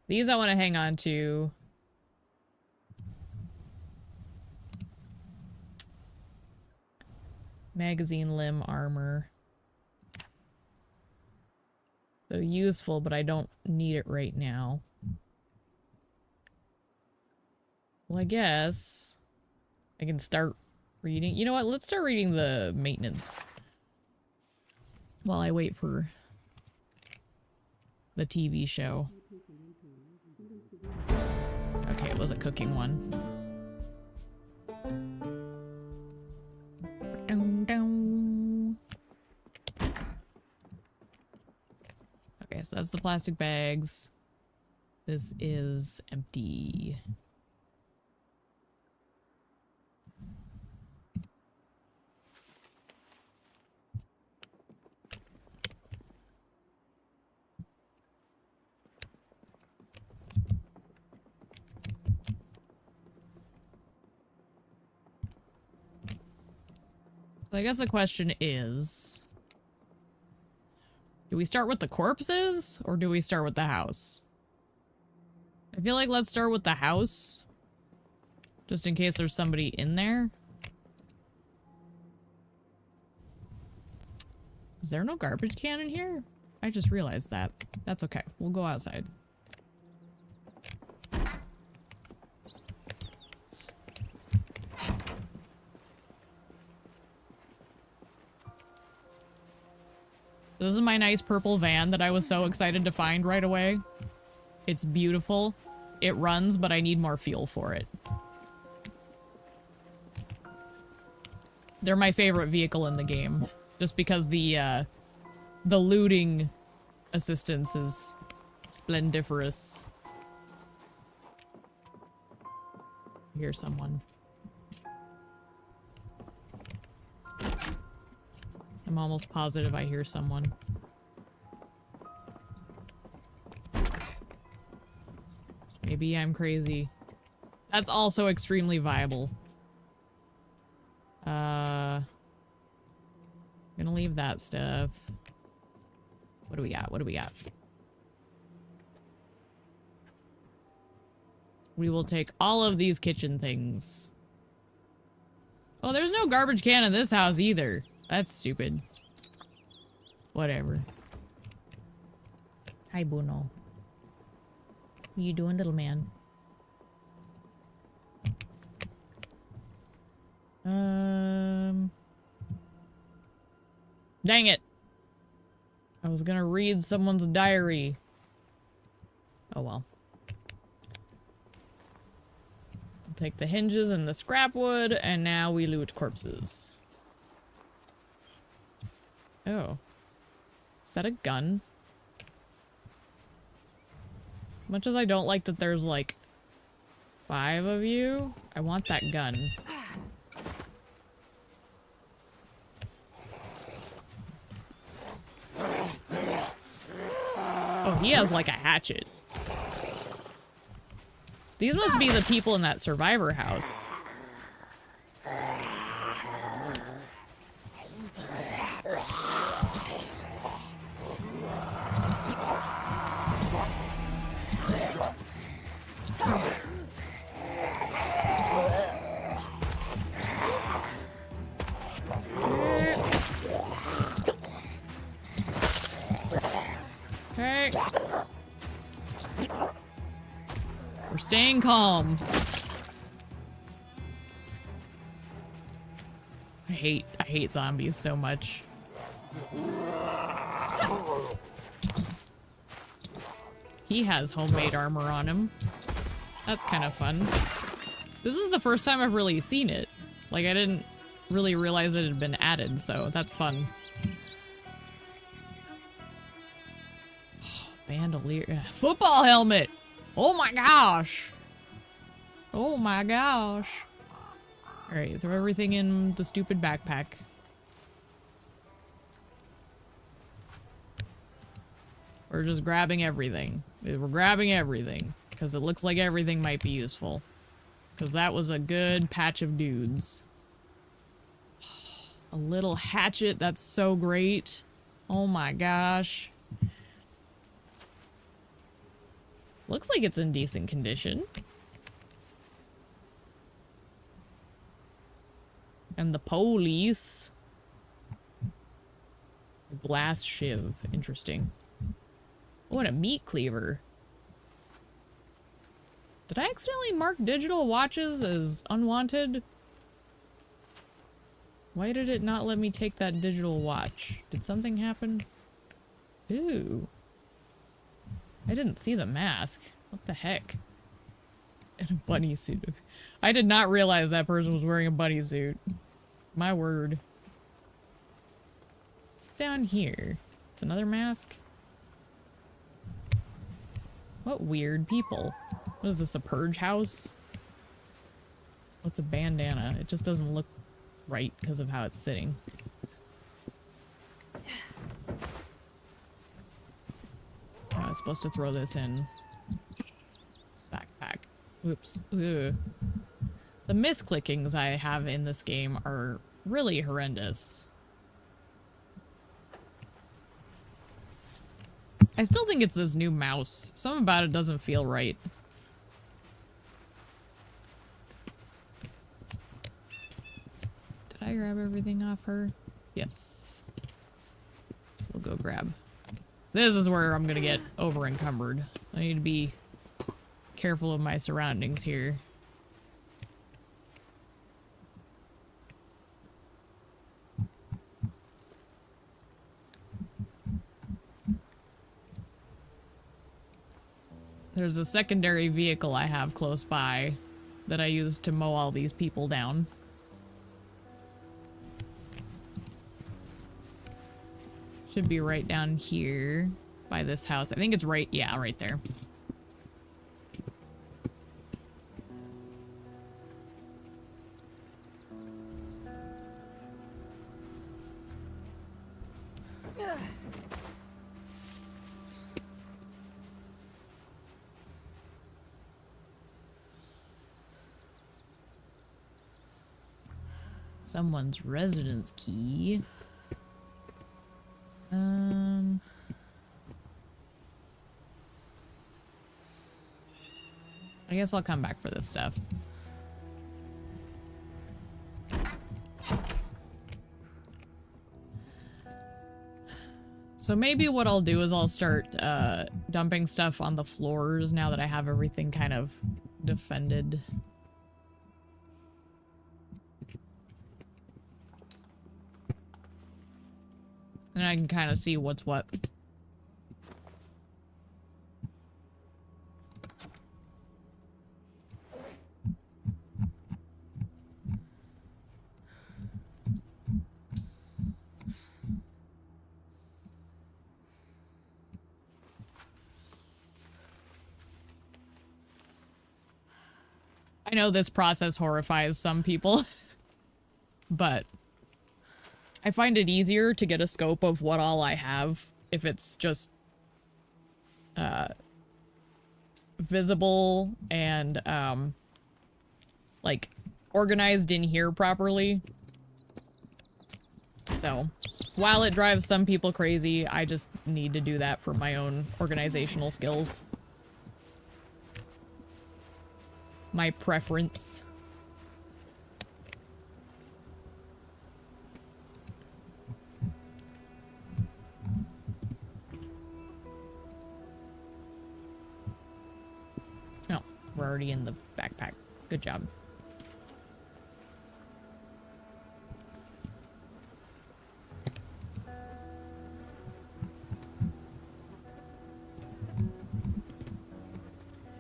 These I want to hang on to. Magazine limb armor. So useful, but I don't need it right now. Well, I guess I can start reading. You know what? Let's start reading the maintenance while I wait for the TV show. Okay, it was a cooking one. Okay, so that's the plastic bags. This is empty. So I guess the question is, do we start with the corpses or do we start with the house? I feel like let's start with the house, just in case there's somebody in there. Is there no garbage can in here? I just realized that. That's okay. We'll go outside. This is my nice purple van that I was so excited to find right away. It's beautiful. It runs, but I need more fuel for it. They're my favorite vehicle in the game, just because the looting assistance is splendiferous. I hear someone. I'm almost positive I hear someone. Maybe I'm crazy. That's also extremely viable. I'm gonna leave that stuff. What do we got? What do we got? We will take all of these kitchen things. Oh, there's no garbage can in this house either. That's stupid. Whatever. Hi, Bruno. What you doing, little man? Dang it. I was gonna read someone's diary. Oh well. I'll take the hinges and the scrap wood, and now we loot corpses. Oh. Is that a gun? Much as I don't like that there's like 5 of you, I want that gun. he has like a hatchet. These must be the people in that survivor house. Okay. We're staying calm. I hate zombies so much. He has homemade armor on him. That's kind of fun. This is the first time I've really seen it. Like, I didn't really realize it had been added, so that's fun. Bandolier. Football helmet! Oh my gosh! Oh my gosh. Alright, throw everything in the stupid backpack. We're just grabbing everything. We're grabbing everything. Because it looks like everything might be useful. Because that was a good patch of dudes. A little hatchet, that's so great. Oh my gosh. Looks like it's in decent condition. And the police. Glass shiv. Interesting. Oh, and a meat cleaver. Did I accidentally mark digital watches as unwanted? Why did it not let me take that digital watch? Did something happen? Ooh. I didn't see the mask. What the heck? In a bunny suit. I did not realize that person was wearing a bunny suit. My word. It's down here. It's another mask. What weird people. What is this, a purge house? What's a bandana? It just doesn't look right because of how it's sitting. I was supposed to throw this in. Backpack. Oops. Ugh. The misclickings I have in this game are really horrendous. I still think it's this new mouse. Something about it doesn't feel right. Did I grab everything off her? Yes. We'll go grab. This is where I'm gonna get over encumbered. I need to be careful of my surroundings here. There's a secondary vehicle I have close by that I use to mow all these people down. Should be right down here by this house. I think it's right, yeah, right there. Someone's residence key. I guess I'll come back for this stuff. So maybe what I'll do is I'll start dumping stuff on the floors now that I have everything kind of defended. And I can kind of see what's what. I know this process horrifies some people, but I find it easier to get a scope of what all I have if it's just visible and, like, organized in here properly. So, while it drives some people crazy, I just need to do that for my own organizational skills. My preference. Oh, we're already in the backpack. Good job.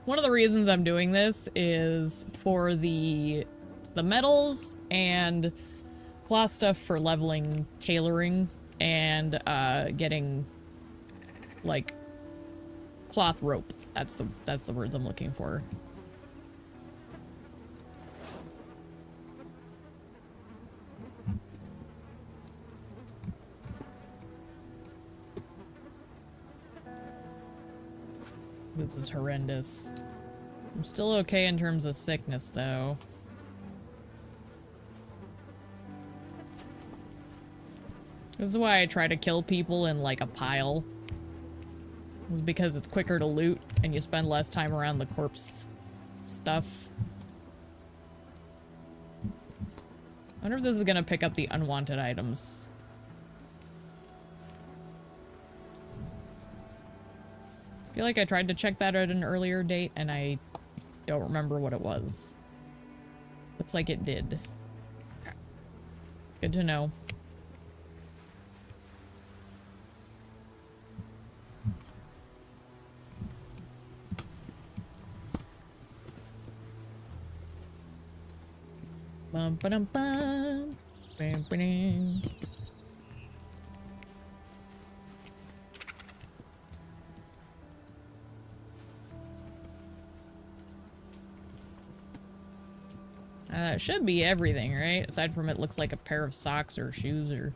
One of the reasons I'm doing this is for the metals and cloth stuff for leveling, tailoring, and getting like cloth rope. That's the words I'm looking for. This is horrendous. I'm still okay in terms of sickness, though. This is why I try to kill people in, like, a pile. It's because it's quicker to loot, and you spend less time around the corpse stuff. I wonder if this is gonna pick up the unwanted items. I feel like I tried to check that at an earlier date, and I don't remember what it was. Looks like it did. Good to know. Bum ba dum bum. Bam ba-dum. It should be everything, right? Aside from it looks like a pair of socks or shoes or...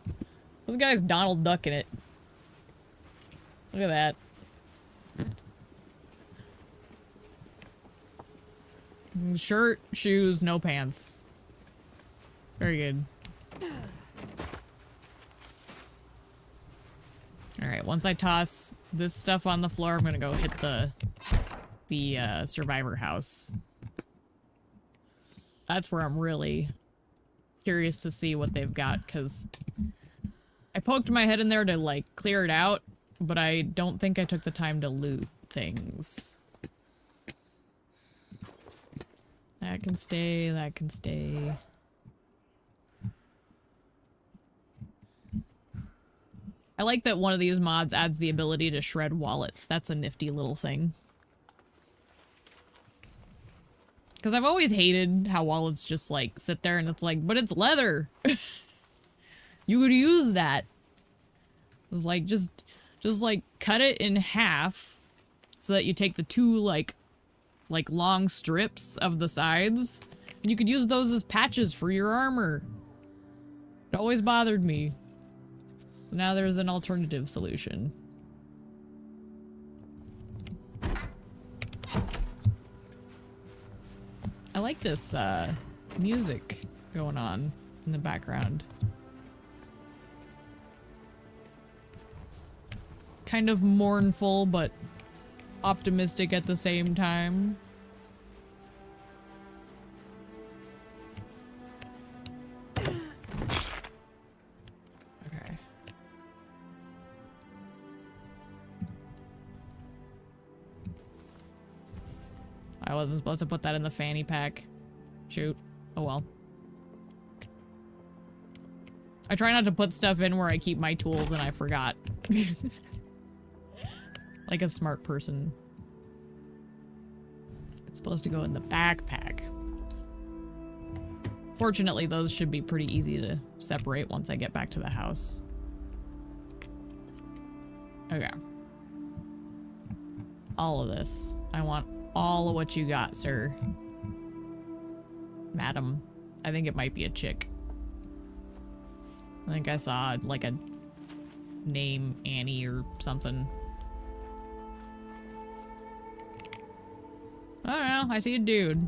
This guy's Donald Duck in it. Look at that. Shirt, shoes, no pants. Very good. Alright, once I toss this stuff on the floor, I'm gonna go hit the survivor house. That's where I'm really curious to see what they've got, because I poked my head in there to, like, clear it out, but I don't think I took the time to loot things. That can stay, that can stay. I like that one of these mods adds the ability to shred wallets. That's a nifty little thing. Because I've always hated how wallets just, like, sit there and it's like, but it's leather! You would use that. It's like, just, like, cut it in half so that you take the two, like long strips of the sides, and you could use those as patches for your armor. It always bothered me. Now there's an alternative solution. I like this music going on in the background. Kind of mournful, but optimistic at the same time. Okay. I wasn't supposed to put that in the fanny pack. Shoot. Oh well. I try not to put stuff in where I keep my tools and I forgot. Like a smart person. It's supposed to go in the backpack. Fortunately, those should be pretty easy to separate once I get back to the house. Okay. All of this. I want all of what you got, sir. Madam. I think it might be a chick. I think I saw, like, a name Annie or something. know. I see a dude.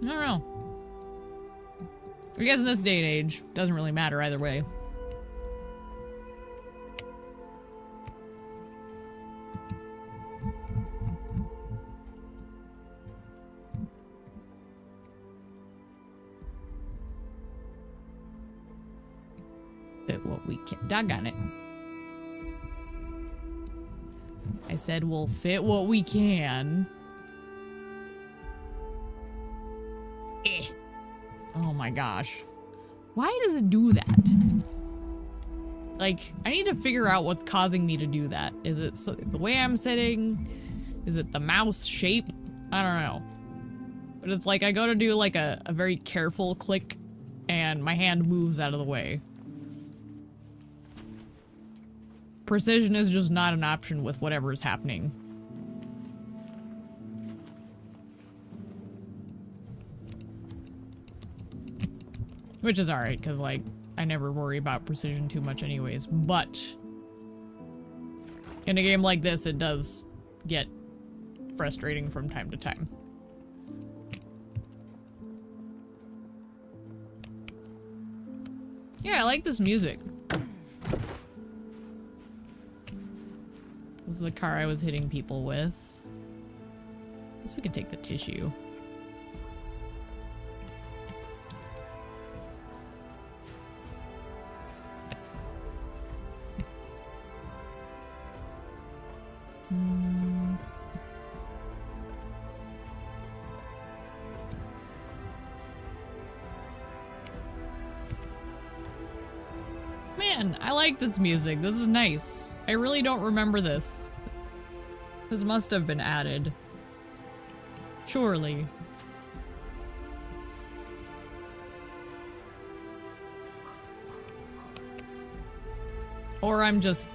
I don't know. I guess in this day and age, doesn't really matter either way. Fit what we can. Doggone it. I said we'll fit what we can. Eh. Oh my gosh. Why does it do that? Like, I need to figure out what's causing me to do that. Is it the way I'm sitting? Is it the mouse shape? I don't know. But it's like I go to do like a very careful click and my hand moves out of the way. Precision is just not an option with whatever is happening. Which is alright, because, like, I never worry about precision too much anyways. But in a game like this, it does get frustrating from time to time. Yeah, I like this music. This is the car I was hitting people with. I guess we could take the tissue. Man, I like this music. This is nice. I really don't remember this. This must have been added. Surely. Or I'm just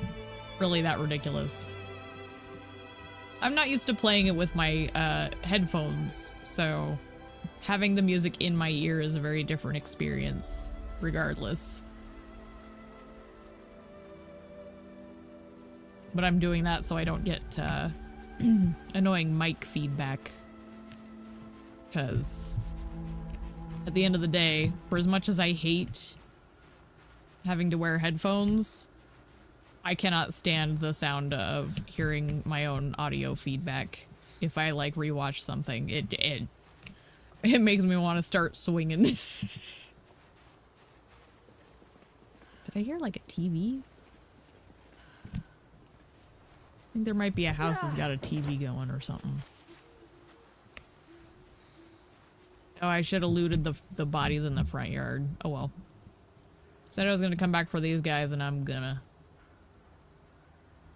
really that ridiculous. I'm not used to playing it with my headphones, so having the music in my ear is a very different experience, regardless. But I'm doing that so I don't get annoying mic feedback. Because at the end of the day, for as much as I hate having to wear headphones, I cannot stand the sound of hearing my own audio feedback. If I like rewatch something, it makes me want to start swinging. Did I hear like a TV? I think there might be a house that's got a TV going or something. Oh, I should have looted the bodies in the front yard. Oh well. Said I was gonna come back for these guys and I'm gonna.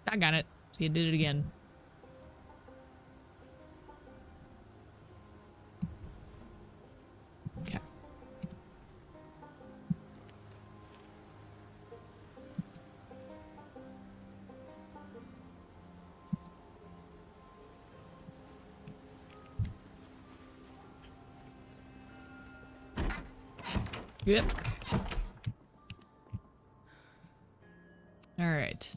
I got it. See, I did it again. Okay. Yep. All right.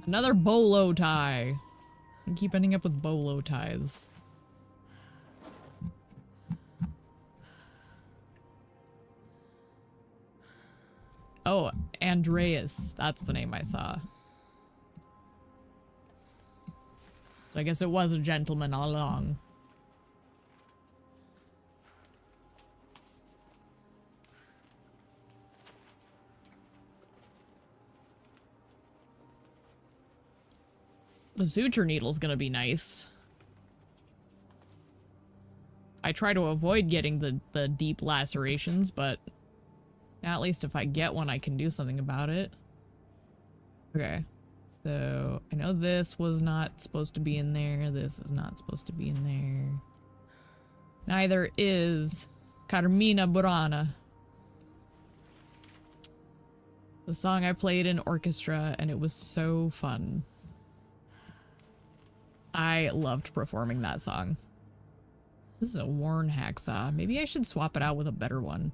Another bolo tie. I keep ending up with bolo ties. Oh, Andreas. That's the name I saw. I guess it was a gentleman all along. The suture needle's gonna be nice. I try to avoid getting the deep lacerations, but now at least if I get one, I can do something about it. Okay, so I know this was not supposed to be in there. This is not supposed to be in there. Neither is Carmina Burana. The song I played in orchestra, and it was so fun. I loved performing that song. This is a worn hacksaw. Maybe I should swap it out with a better one.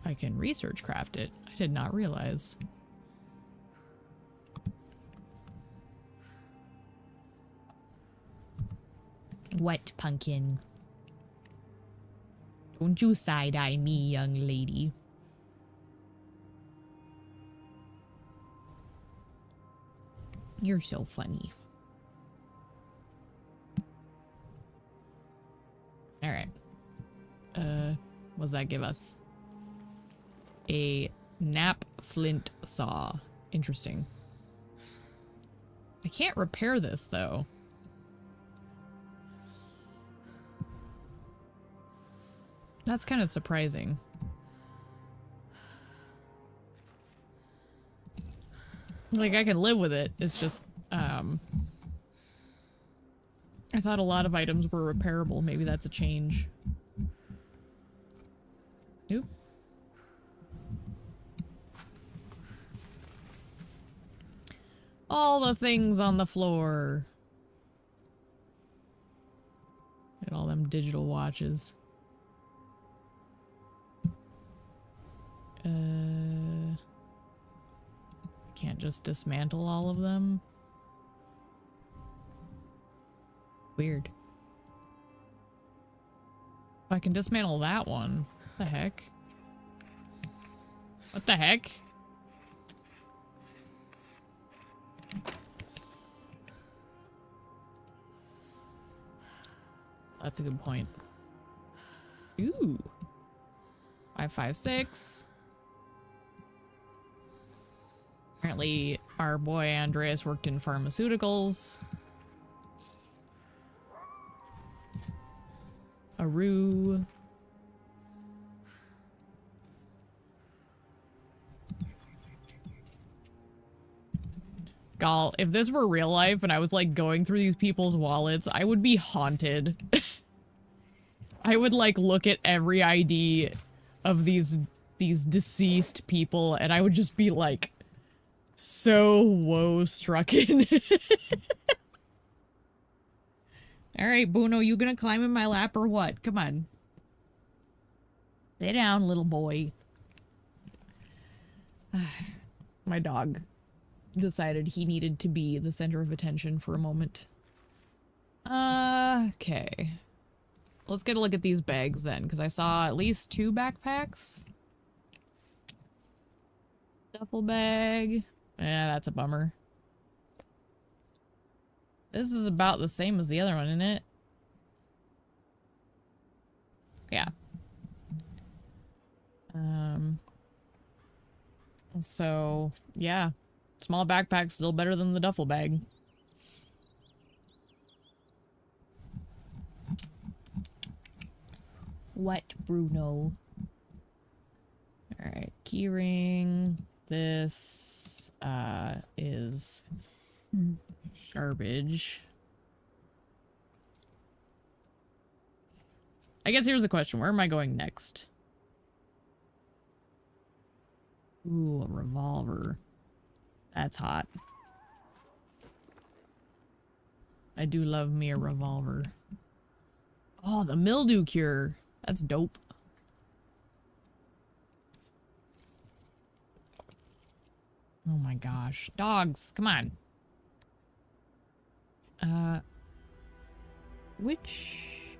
I can research craft it. I did not realize. What, pumpkin? Don't you side-eye me, young lady. You're so funny. Alright. What does that give us? A nap flint saw. Interesting. I can't repair this, though. That's kind of surprising. Like, I can live with it. It's just, I thought a lot of items were repairable. Maybe that's a change. Nope. All the things on the floor. Look at all them digital watches. Can't just dismantle all of them. Weird. I can dismantle that one. What the heck? What the heck? That's a good point. Ooh. 556. Apparently, our boy Andreas worked in pharmaceuticals. Aru. Gall, if this were real life and I was like going through these people's wallets, I would be haunted. I would like look at every ID of these deceased people and I would just be like so woe-strucken. Alright, Bruno, you gonna climb in my lap or what? Come on. Sit down, little boy. My dog decided he needed to be the center of attention for a moment. Okay. Let's get a look at these bags then, because I saw at least 2 backpacks. Duffel bag. Yeah, that's a bummer. This is about the same as the other one, isn't it? Yeah. So, yeah. Small backpack still better than the duffel bag. What, Bruno? Alright, keyring. This is garbage. I guess here's the question. Where am I going next? Ooh, a revolver. That's hot. I do love me a revolver. Oh, the mildew cure. That's dope. Oh my gosh. Dogs, come on. Which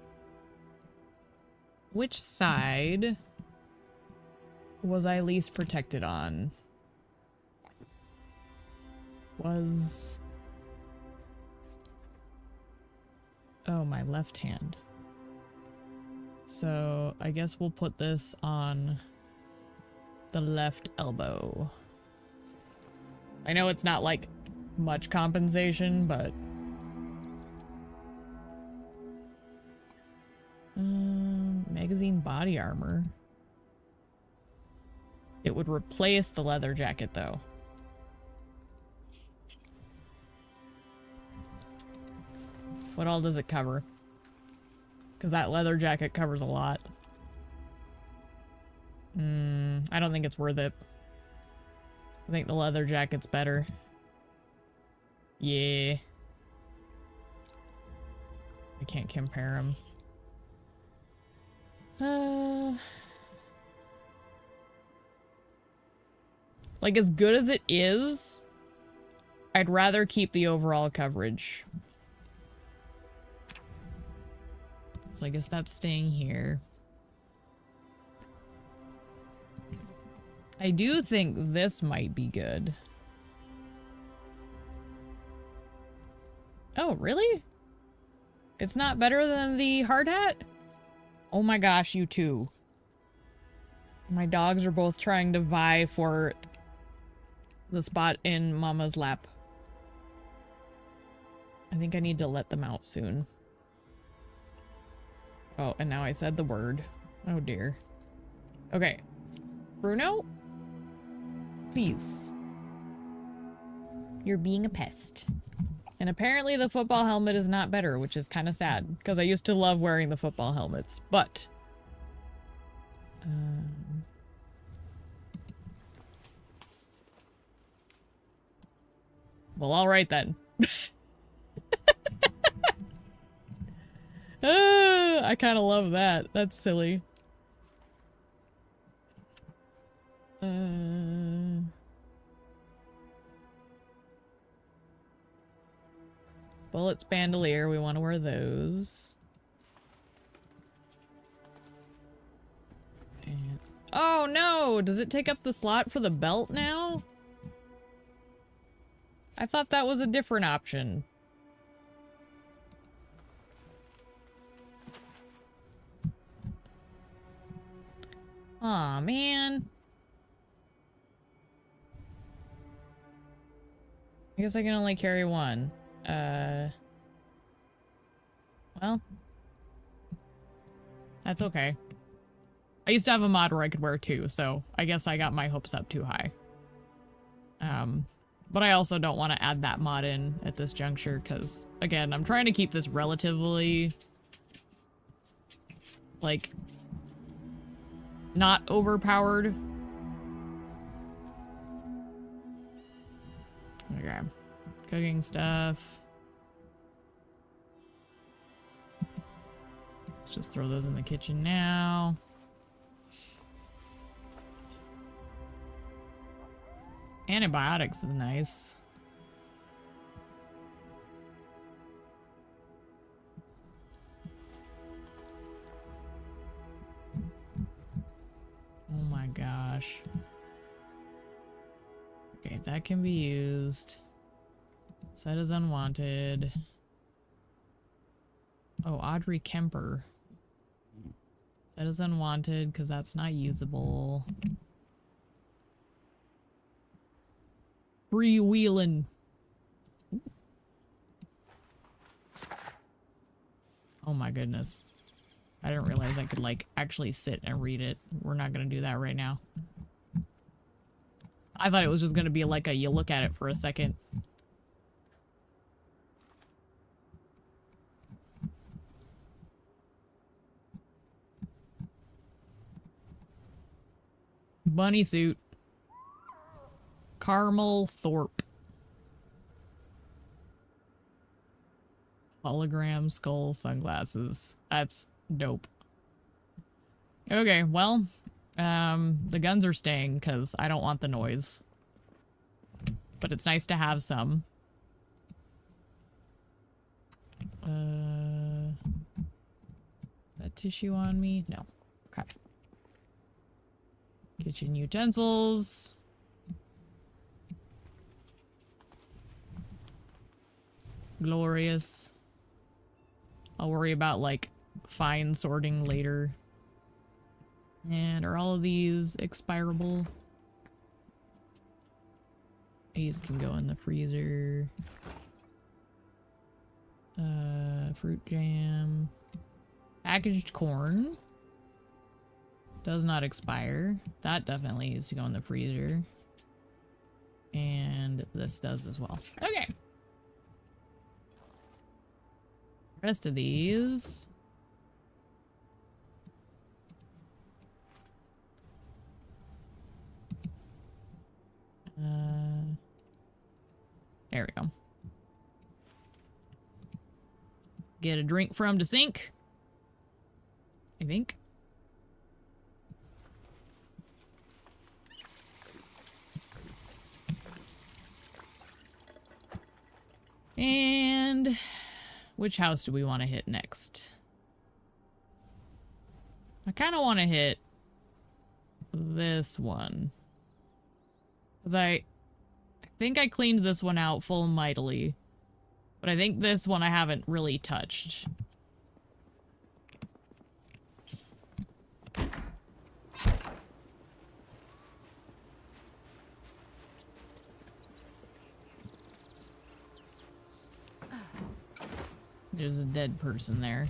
side was I least protected on? Oh, my left hand. So I guess we'll put this on the left elbow. I know it's not like much compensation, but magazine body armor. It would replace the leather jacket though. What all does it cover? Because that leather jacket covers a lot. I don't think it's worth it. I think the leather jacket's better. Yeah. I can't compare them. Like, as good as it is, I'd rather keep the overall coverage. So I guess that's staying here. I do think this might be good. Oh, really? It's not better than the hard hat? Oh my gosh, you two. My dogs are both trying to vie for the spot in Mama's lap. I think I need to let them out soon. Oh, and now I said the word. Oh dear. Okay. Bruno? Please. You're being a pest. And apparently the football helmet is not better, which is kind of sad, because I used to love wearing the football helmets, but... Well, alright then. I kind of love that. That's silly. Bullets, bandolier, we want to wear those. And... oh no! Does it take up the slot for the belt now? I thought that was a different option. Aw, man. I guess I can only carry one. Well. That's okay. I used to have a mod where I could wear two, so I guess I got my hopes up too high. But I also don't want to add that mod in at this juncture, because, again, I'm trying to keep this relatively, like, not overpowered. Okay. Cooking stuff. Let's just throw those in the kitchen now. Antibiotics is nice. Oh my gosh. Okay, that can be used. Set as unwanted. Oh, Audrey Kemper. Set as unwanted because that's not usable. Freewheeling. Oh my goodness. I didn't realize I could, like, actually sit and read it. We're not gonna do that right now. I thought it was just gonna be like a you look at it for a second. Bunny suit. Carmel Thorpe. Hologram skull sunglasses. That's dope. Okay, well, the guns are staying because I don't want the noise. But it's nice to have some. That tissue on me? No. Okay. Kitchen utensils. Glorious. I'll worry about, like, fine sorting later. And are all of these expirable? These can go in the freezer. Fruit jam. Packaged corn. Does not expire. That definitely needs to go in the freezer. And this does as well. Okay. Rest of these. There we go. Get a drink from to sink. I think. And which house do we want to hit next? I kind of want to hit this one. Because I think I cleaned this one out full mightily. But I think this one I haven't really touched. There's a dead person there.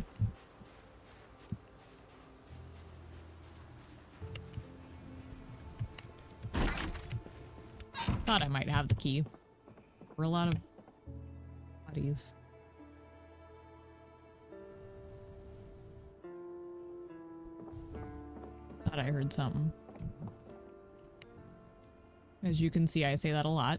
Thought I might have the key. For a lot of bodies. Thought I heard something. As you can see, I say that a lot.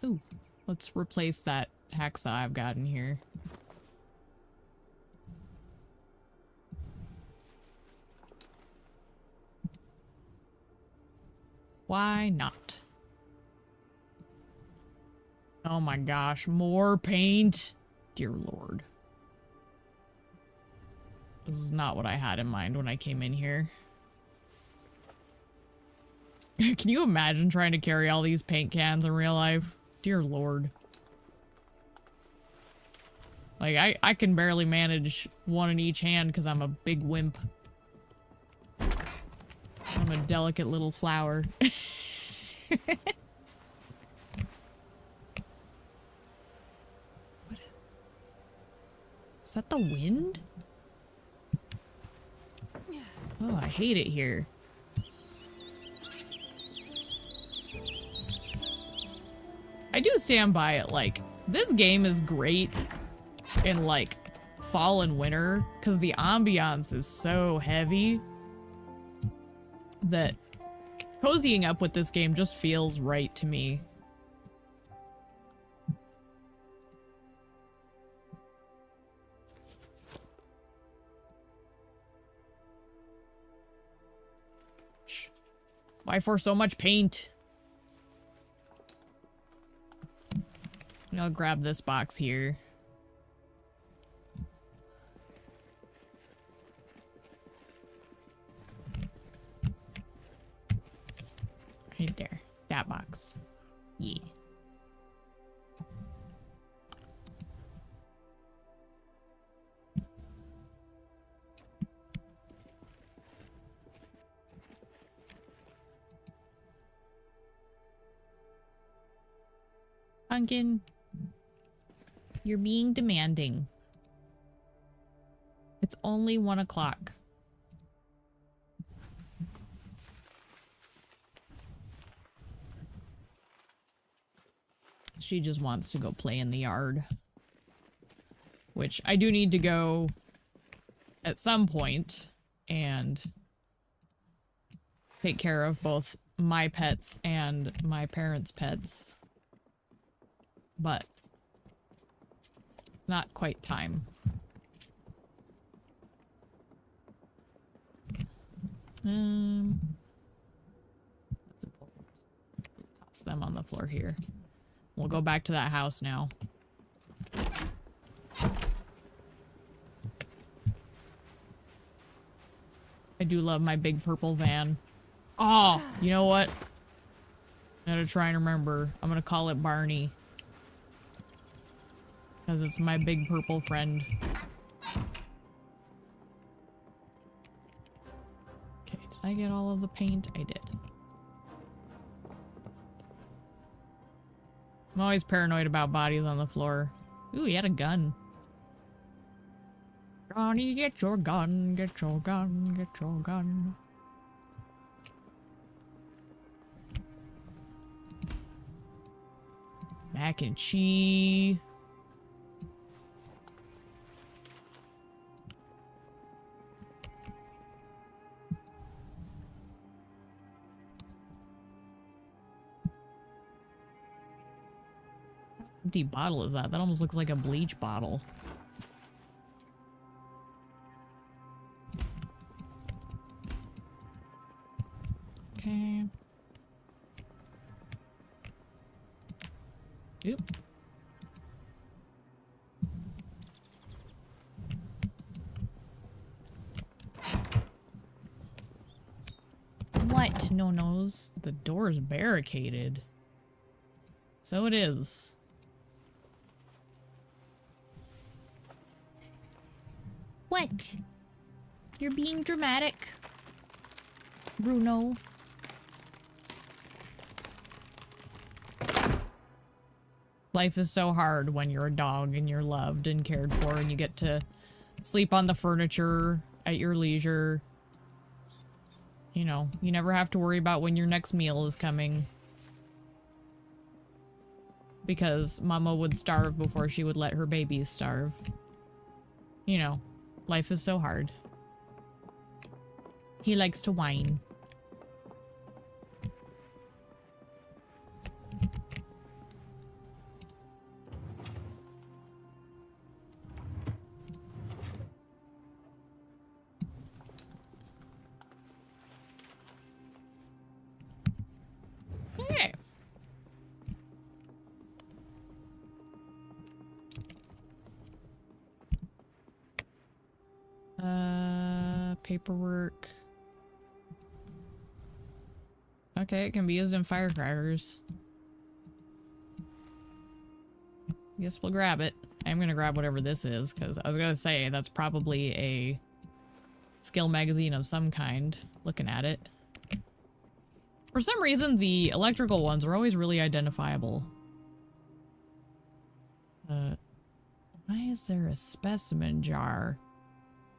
Ooh, let's replace that hacksaw I've got in here. Why not? Oh my gosh, more paint. Dear Lord. This is not what I had in mind when I came in here. Can you imagine trying to carry all these paint cans in real life? Dear Lord. Like, I can barely manage one in each hand because I'm a big wimp. I'm a delicate little flower. What? Is that the wind? Oh, I hate it here. I do stand by it, like, this game is great in, like, fall and winter, because the ambiance is so heavy that cozying up with this game just feels right to me. Why for so much paint? I'll grab this box here. Right there. That box. Yeah. Pumpkin. You're being demanding. It's only 1 o'clock. She just wants to go play in the yard. Which I do need to go at some point and take care of both my pets and my parents' pets. But it's not quite time. Toss them on the floor here. We'll go back to that house now. I do love my big purple van. Oh, you know what? I gotta try and remember. I'm gonna call it Barney. Because it's my big purple friend. Okay, did I get all of the paint? I did. I'm always paranoid about bodies on the floor. Ooh, he had a gun. Johnny, get your gun, get your gun, get your gun. Mac and cheese. Empty bottle is that? That almost looks like a bleach bottle. Okay. Oop. What? No nose. The door's barricaded. So it is. What? You're being dramatic, Bruno. Life is so hard when you're a dog and you're loved and cared for and you get to sleep on the furniture at your leisure. You know, you never have to worry about when your next meal is coming. Because Mama would starve before she would let her babies starve. You know, life is so hard. He likes to whine. Okay. Paperwork. Okay, it can be used in firecrackers. Guess we'll grab it. I'm gonna grab whatever this is, because I was gonna say that's probably a skill magazine of some kind, looking at it. For some reason, the electrical ones are always really identifiable. Why is there a specimen jar?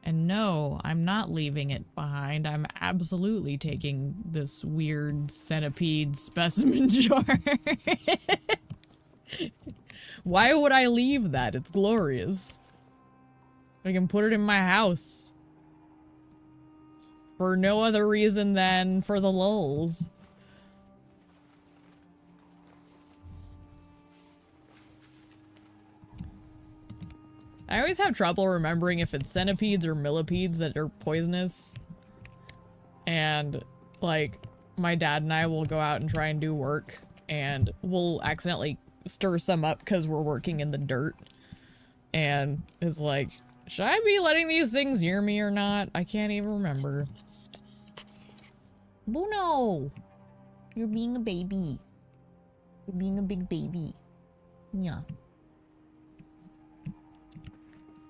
And no, I'm not leaving it behind. I'm absolutely taking this weird centipede specimen jar. Why would I leave that? It's glorious. I can put it in my house. For no other reason than for the lulz. I always have trouble remembering if it's centipedes or millipedes that are poisonous. And, like, my dad and I will go out and try and do work, and we'll accidentally stir some up because we're working in the dirt. And it's like, should I be letting these things near me or not? I can't even remember. Bruno! You're being a baby. You're being a big baby. Yeah.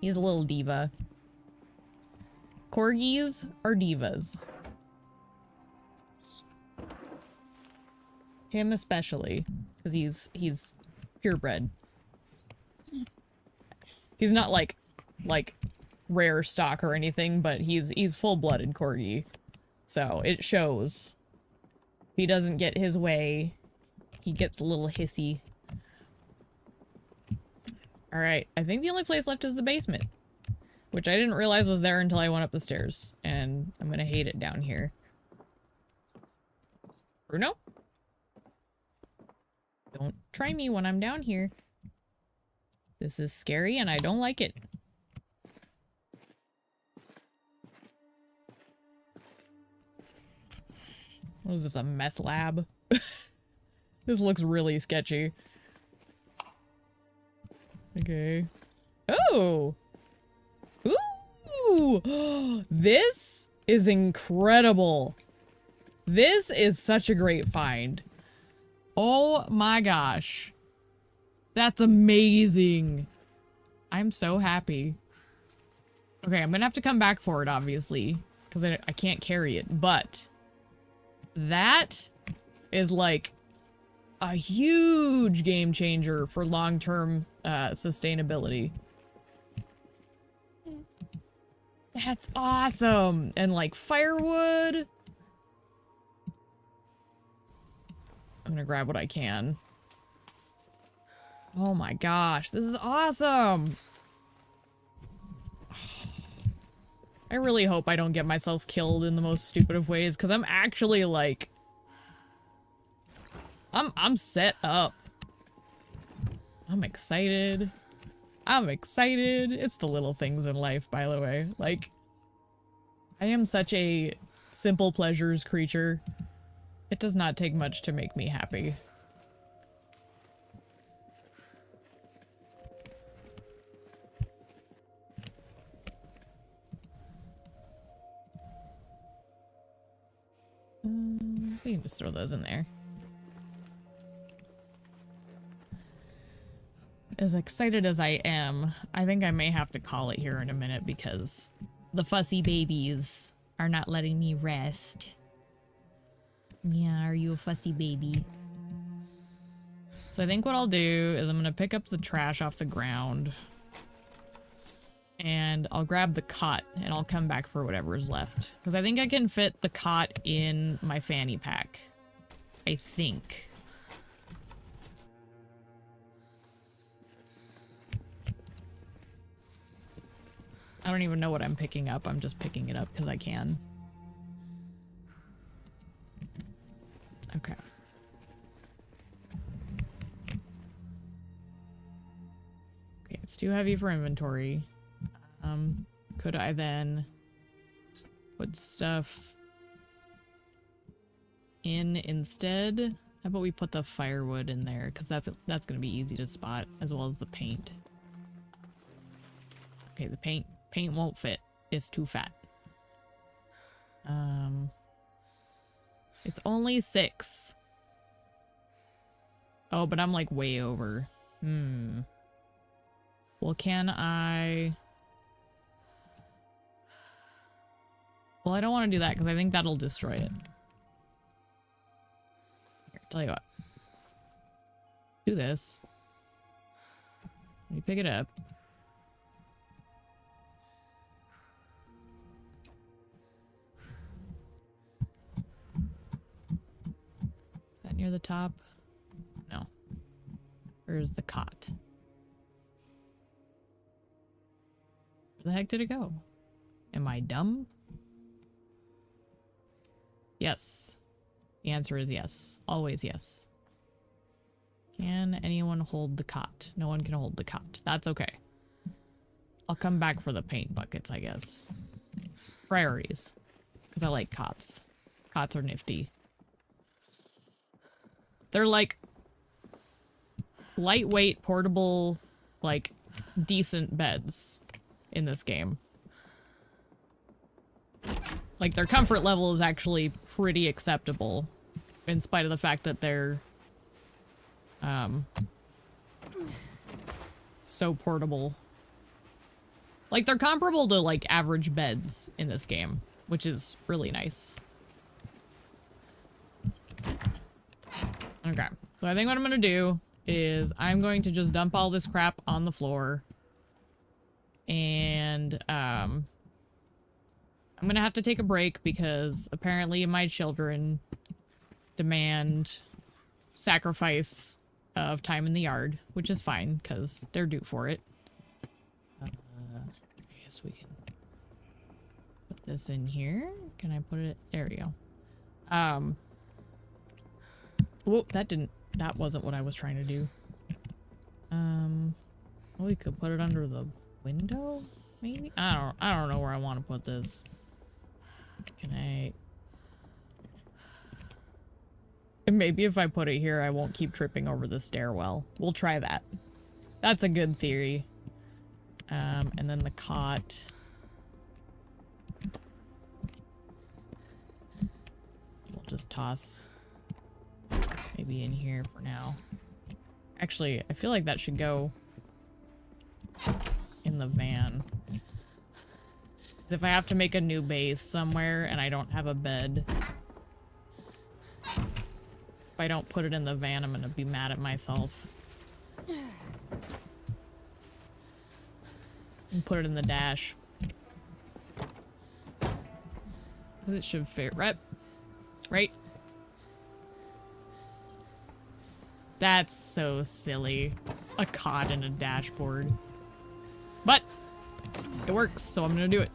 He's a little diva. Corgis are divas. Him especially, because he's purebred. He's not like rare stock or anything, but he's full-blooded corgi. So it shows. If he doesn't get his way, he gets a little hissy. Alright, I think the only place left is the basement. Which I didn't realize was there until I went up the stairs. And I'm gonna hate it down here. Bruno? Don't try me when I'm down here. This is scary and I don't like it. What is this, a meth lab? This looks really sketchy. Okay. Oh! Ooh! This is incredible. This is such a great find. Oh my gosh. That's amazing. I'm so happy. Okay, I'm gonna have to come back for it, obviously. Because I can't carry it. But that is like a huge game changer for long-term sustainability. That's awesome. And like firewood. I'm gonna grab what I can. Oh my gosh, this is awesome. I really hope I don't get myself killed in the most stupid of ways, because I'm actually like I'm set up. I'm excited. I'm excited. It's the little things in life, by the way. Like, I am such a simple pleasures creature. It does not take much to make me happy. We can just throw those in there. As excited as I am, I think I may have to call it here in a minute because the fussy babies are not letting me rest. Yeah, are you a fussy baby? So I think what I'll do is I'm gonna pick up the trash off the ground. And I'll grab the cot and I'll come back for whatever's left. Because I think I can fit the cot in my fanny pack. I think. I don't even know what I'm picking up. I'm just picking it up because I can. Okay. Okay, it's too heavy for inventory. Could I then put stuff in instead? How about we put the firewood in there? Because that's gonna be easy to spot, as well as the paint. Okay, the paint won't fit. It's too fat. It's only 6. Oh, but I'm like way over. Well, can I... Well, I don't want to do that because I think that'll destroy it. Here, tell you what. Do this. Let me pick it up. Is that near the top? No. Where's the cot? Where the heck did it go? Am I dumb? Yes. The answer is yes. Always yes. Can anyone hold the cot? No one can hold the cot. That's okay. I'll come back for the paint buckets, I guess. Priorities. Because I like cots. Cots are nifty. They're like lightweight, portable, like decent beds in this game. Like, their comfort level is actually pretty acceptable, in spite of the fact that they're, so portable. Like, they're comparable to, like, average beds in this game, which is really nice. Okay, so I think what I'm gonna do is I'm going to just dump all this crap on the floor. And, I'm gonna have to take a break because apparently my children demand sacrifice of time in the yard, which is fine because they're due for it. I guess we can put this in here. Can I put it? There we go. Whoop, that wasn't what I was trying to do. Well, we could put it under the window, maybe? I don't know where I want to put this. Can I... Maybe if I put it here, I won't keep tripping over the stairwell. We'll try that. That's a good theory. And then the cot. We'll just toss maybe in here for now. Actually, I feel like that should go in the van. Because if I have to make a new base somewhere and I don't have a bed, if I don't put it in the van, I'm gonna be mad at myself. And put it in the dash. Because it should fit, right? That's so silly. A cot and a dashboard. But it works, so I'm gonna do it.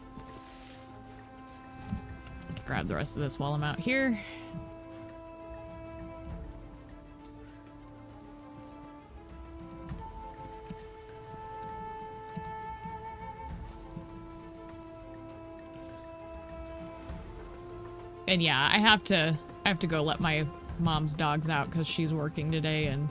Let's grab the rest of this while I'm out here. And yeah, I have to I have to go let my mom's dogs out because she's working today, and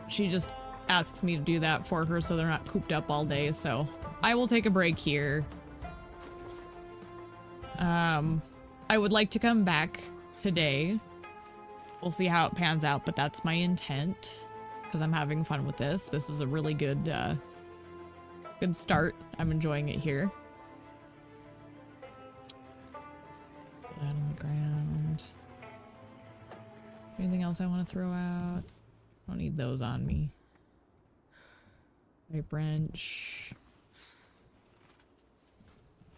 she just asks me to do that for her so they're not cooped up all day, so I will take a break here. I would like to come back today. We'll see how it pans out, but that's my intent because I'm having fun with this. This is a really good, good start. I'm enjoying it here. Put that on the ground. Anything else I want to throw out? I don't need those on me. Pipe wrench.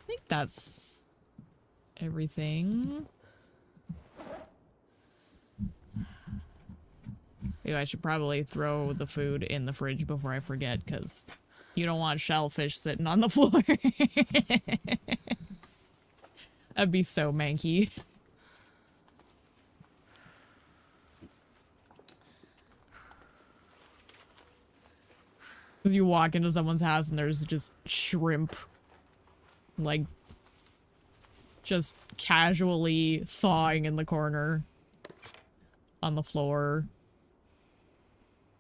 I think that's everything. Maybe I should probably throw the food in the fridge before I forget, because you don't want shellfish sitting on the floor. That'd be so manky. Because you walk into someone's house and there's just shrimp, like, just casually thawing in the corner on the floor.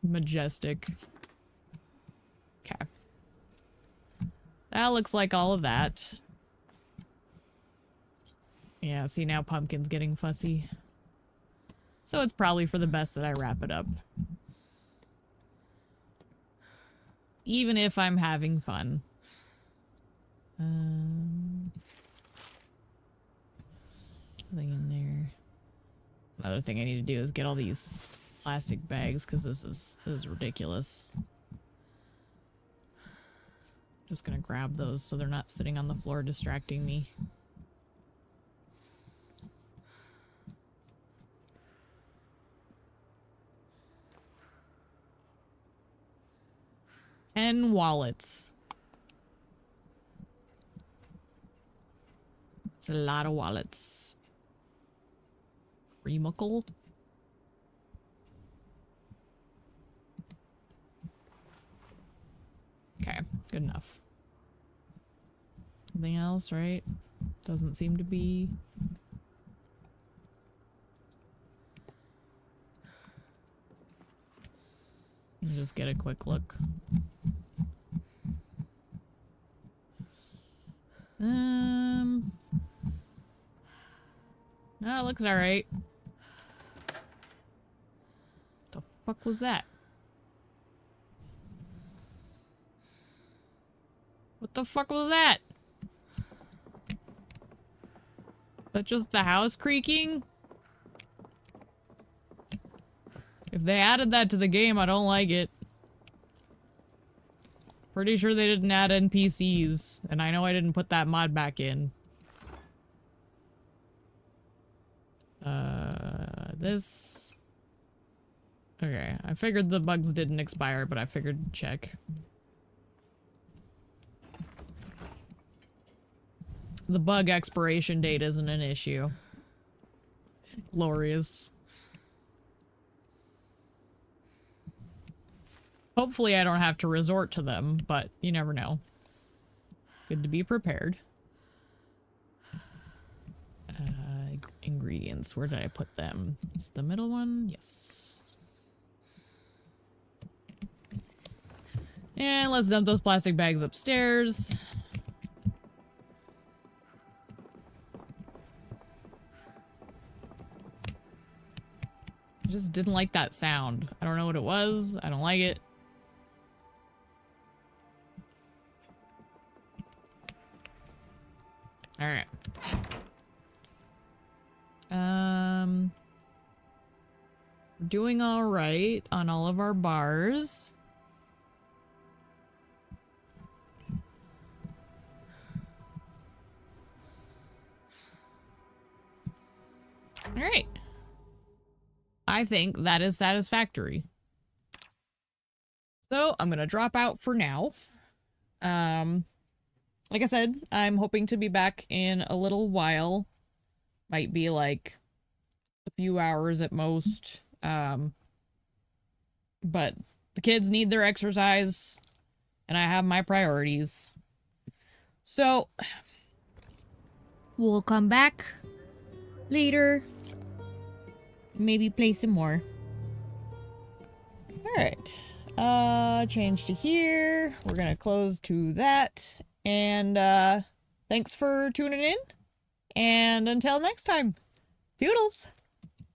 Majestic. Okay. That looks like all of that. Yeah, see, now Pumpkin's getting fussy. So it's probably for the best that I wrap it up. Even if I'm having fun. Nothing in there. Another thing I need to do is get all these plastic bags, because this is ridiculous. Just gonna grab those so they're not sitting on the floor distracting me. And wallets. It's a lot of wallets. Remuckle. Okay, good enough. Something else, right? Doesn't seem to be. Let me just get a quick look. Oh, it looks alright. The fuck was that? What the fuck was that? That just the house creaking? If they added that to the game, I don't like it. Pretty sure they didn't add NPCs, and I know I didn't put that mod back in. This... Okay, I figured the bugs didn't expire, but I figured to check. The bug expiration date isn't an issue. Glorious. Hopefully I don't have to resort to them, but you never know. Good to be prepared. Ingredients, where did I put them? Is it the middle one? Yes. And let's dump those plastic bags upstairs. I just didn't like that sound. I don't know what it was. I don't like it. All right. We're doing all right on all of our bars. All right. I think that is satisfactory. So I'm going to drop out for now. Like I said, I'm hoping to be back in a little while. Might be like a few hours at most. But the kids need their exercise, and I have my priorities. So we'll come back later. Maybe play some more. Alright. Change to here. We're gonna close to that. And, thanks for tuning in. And until next time, toodles!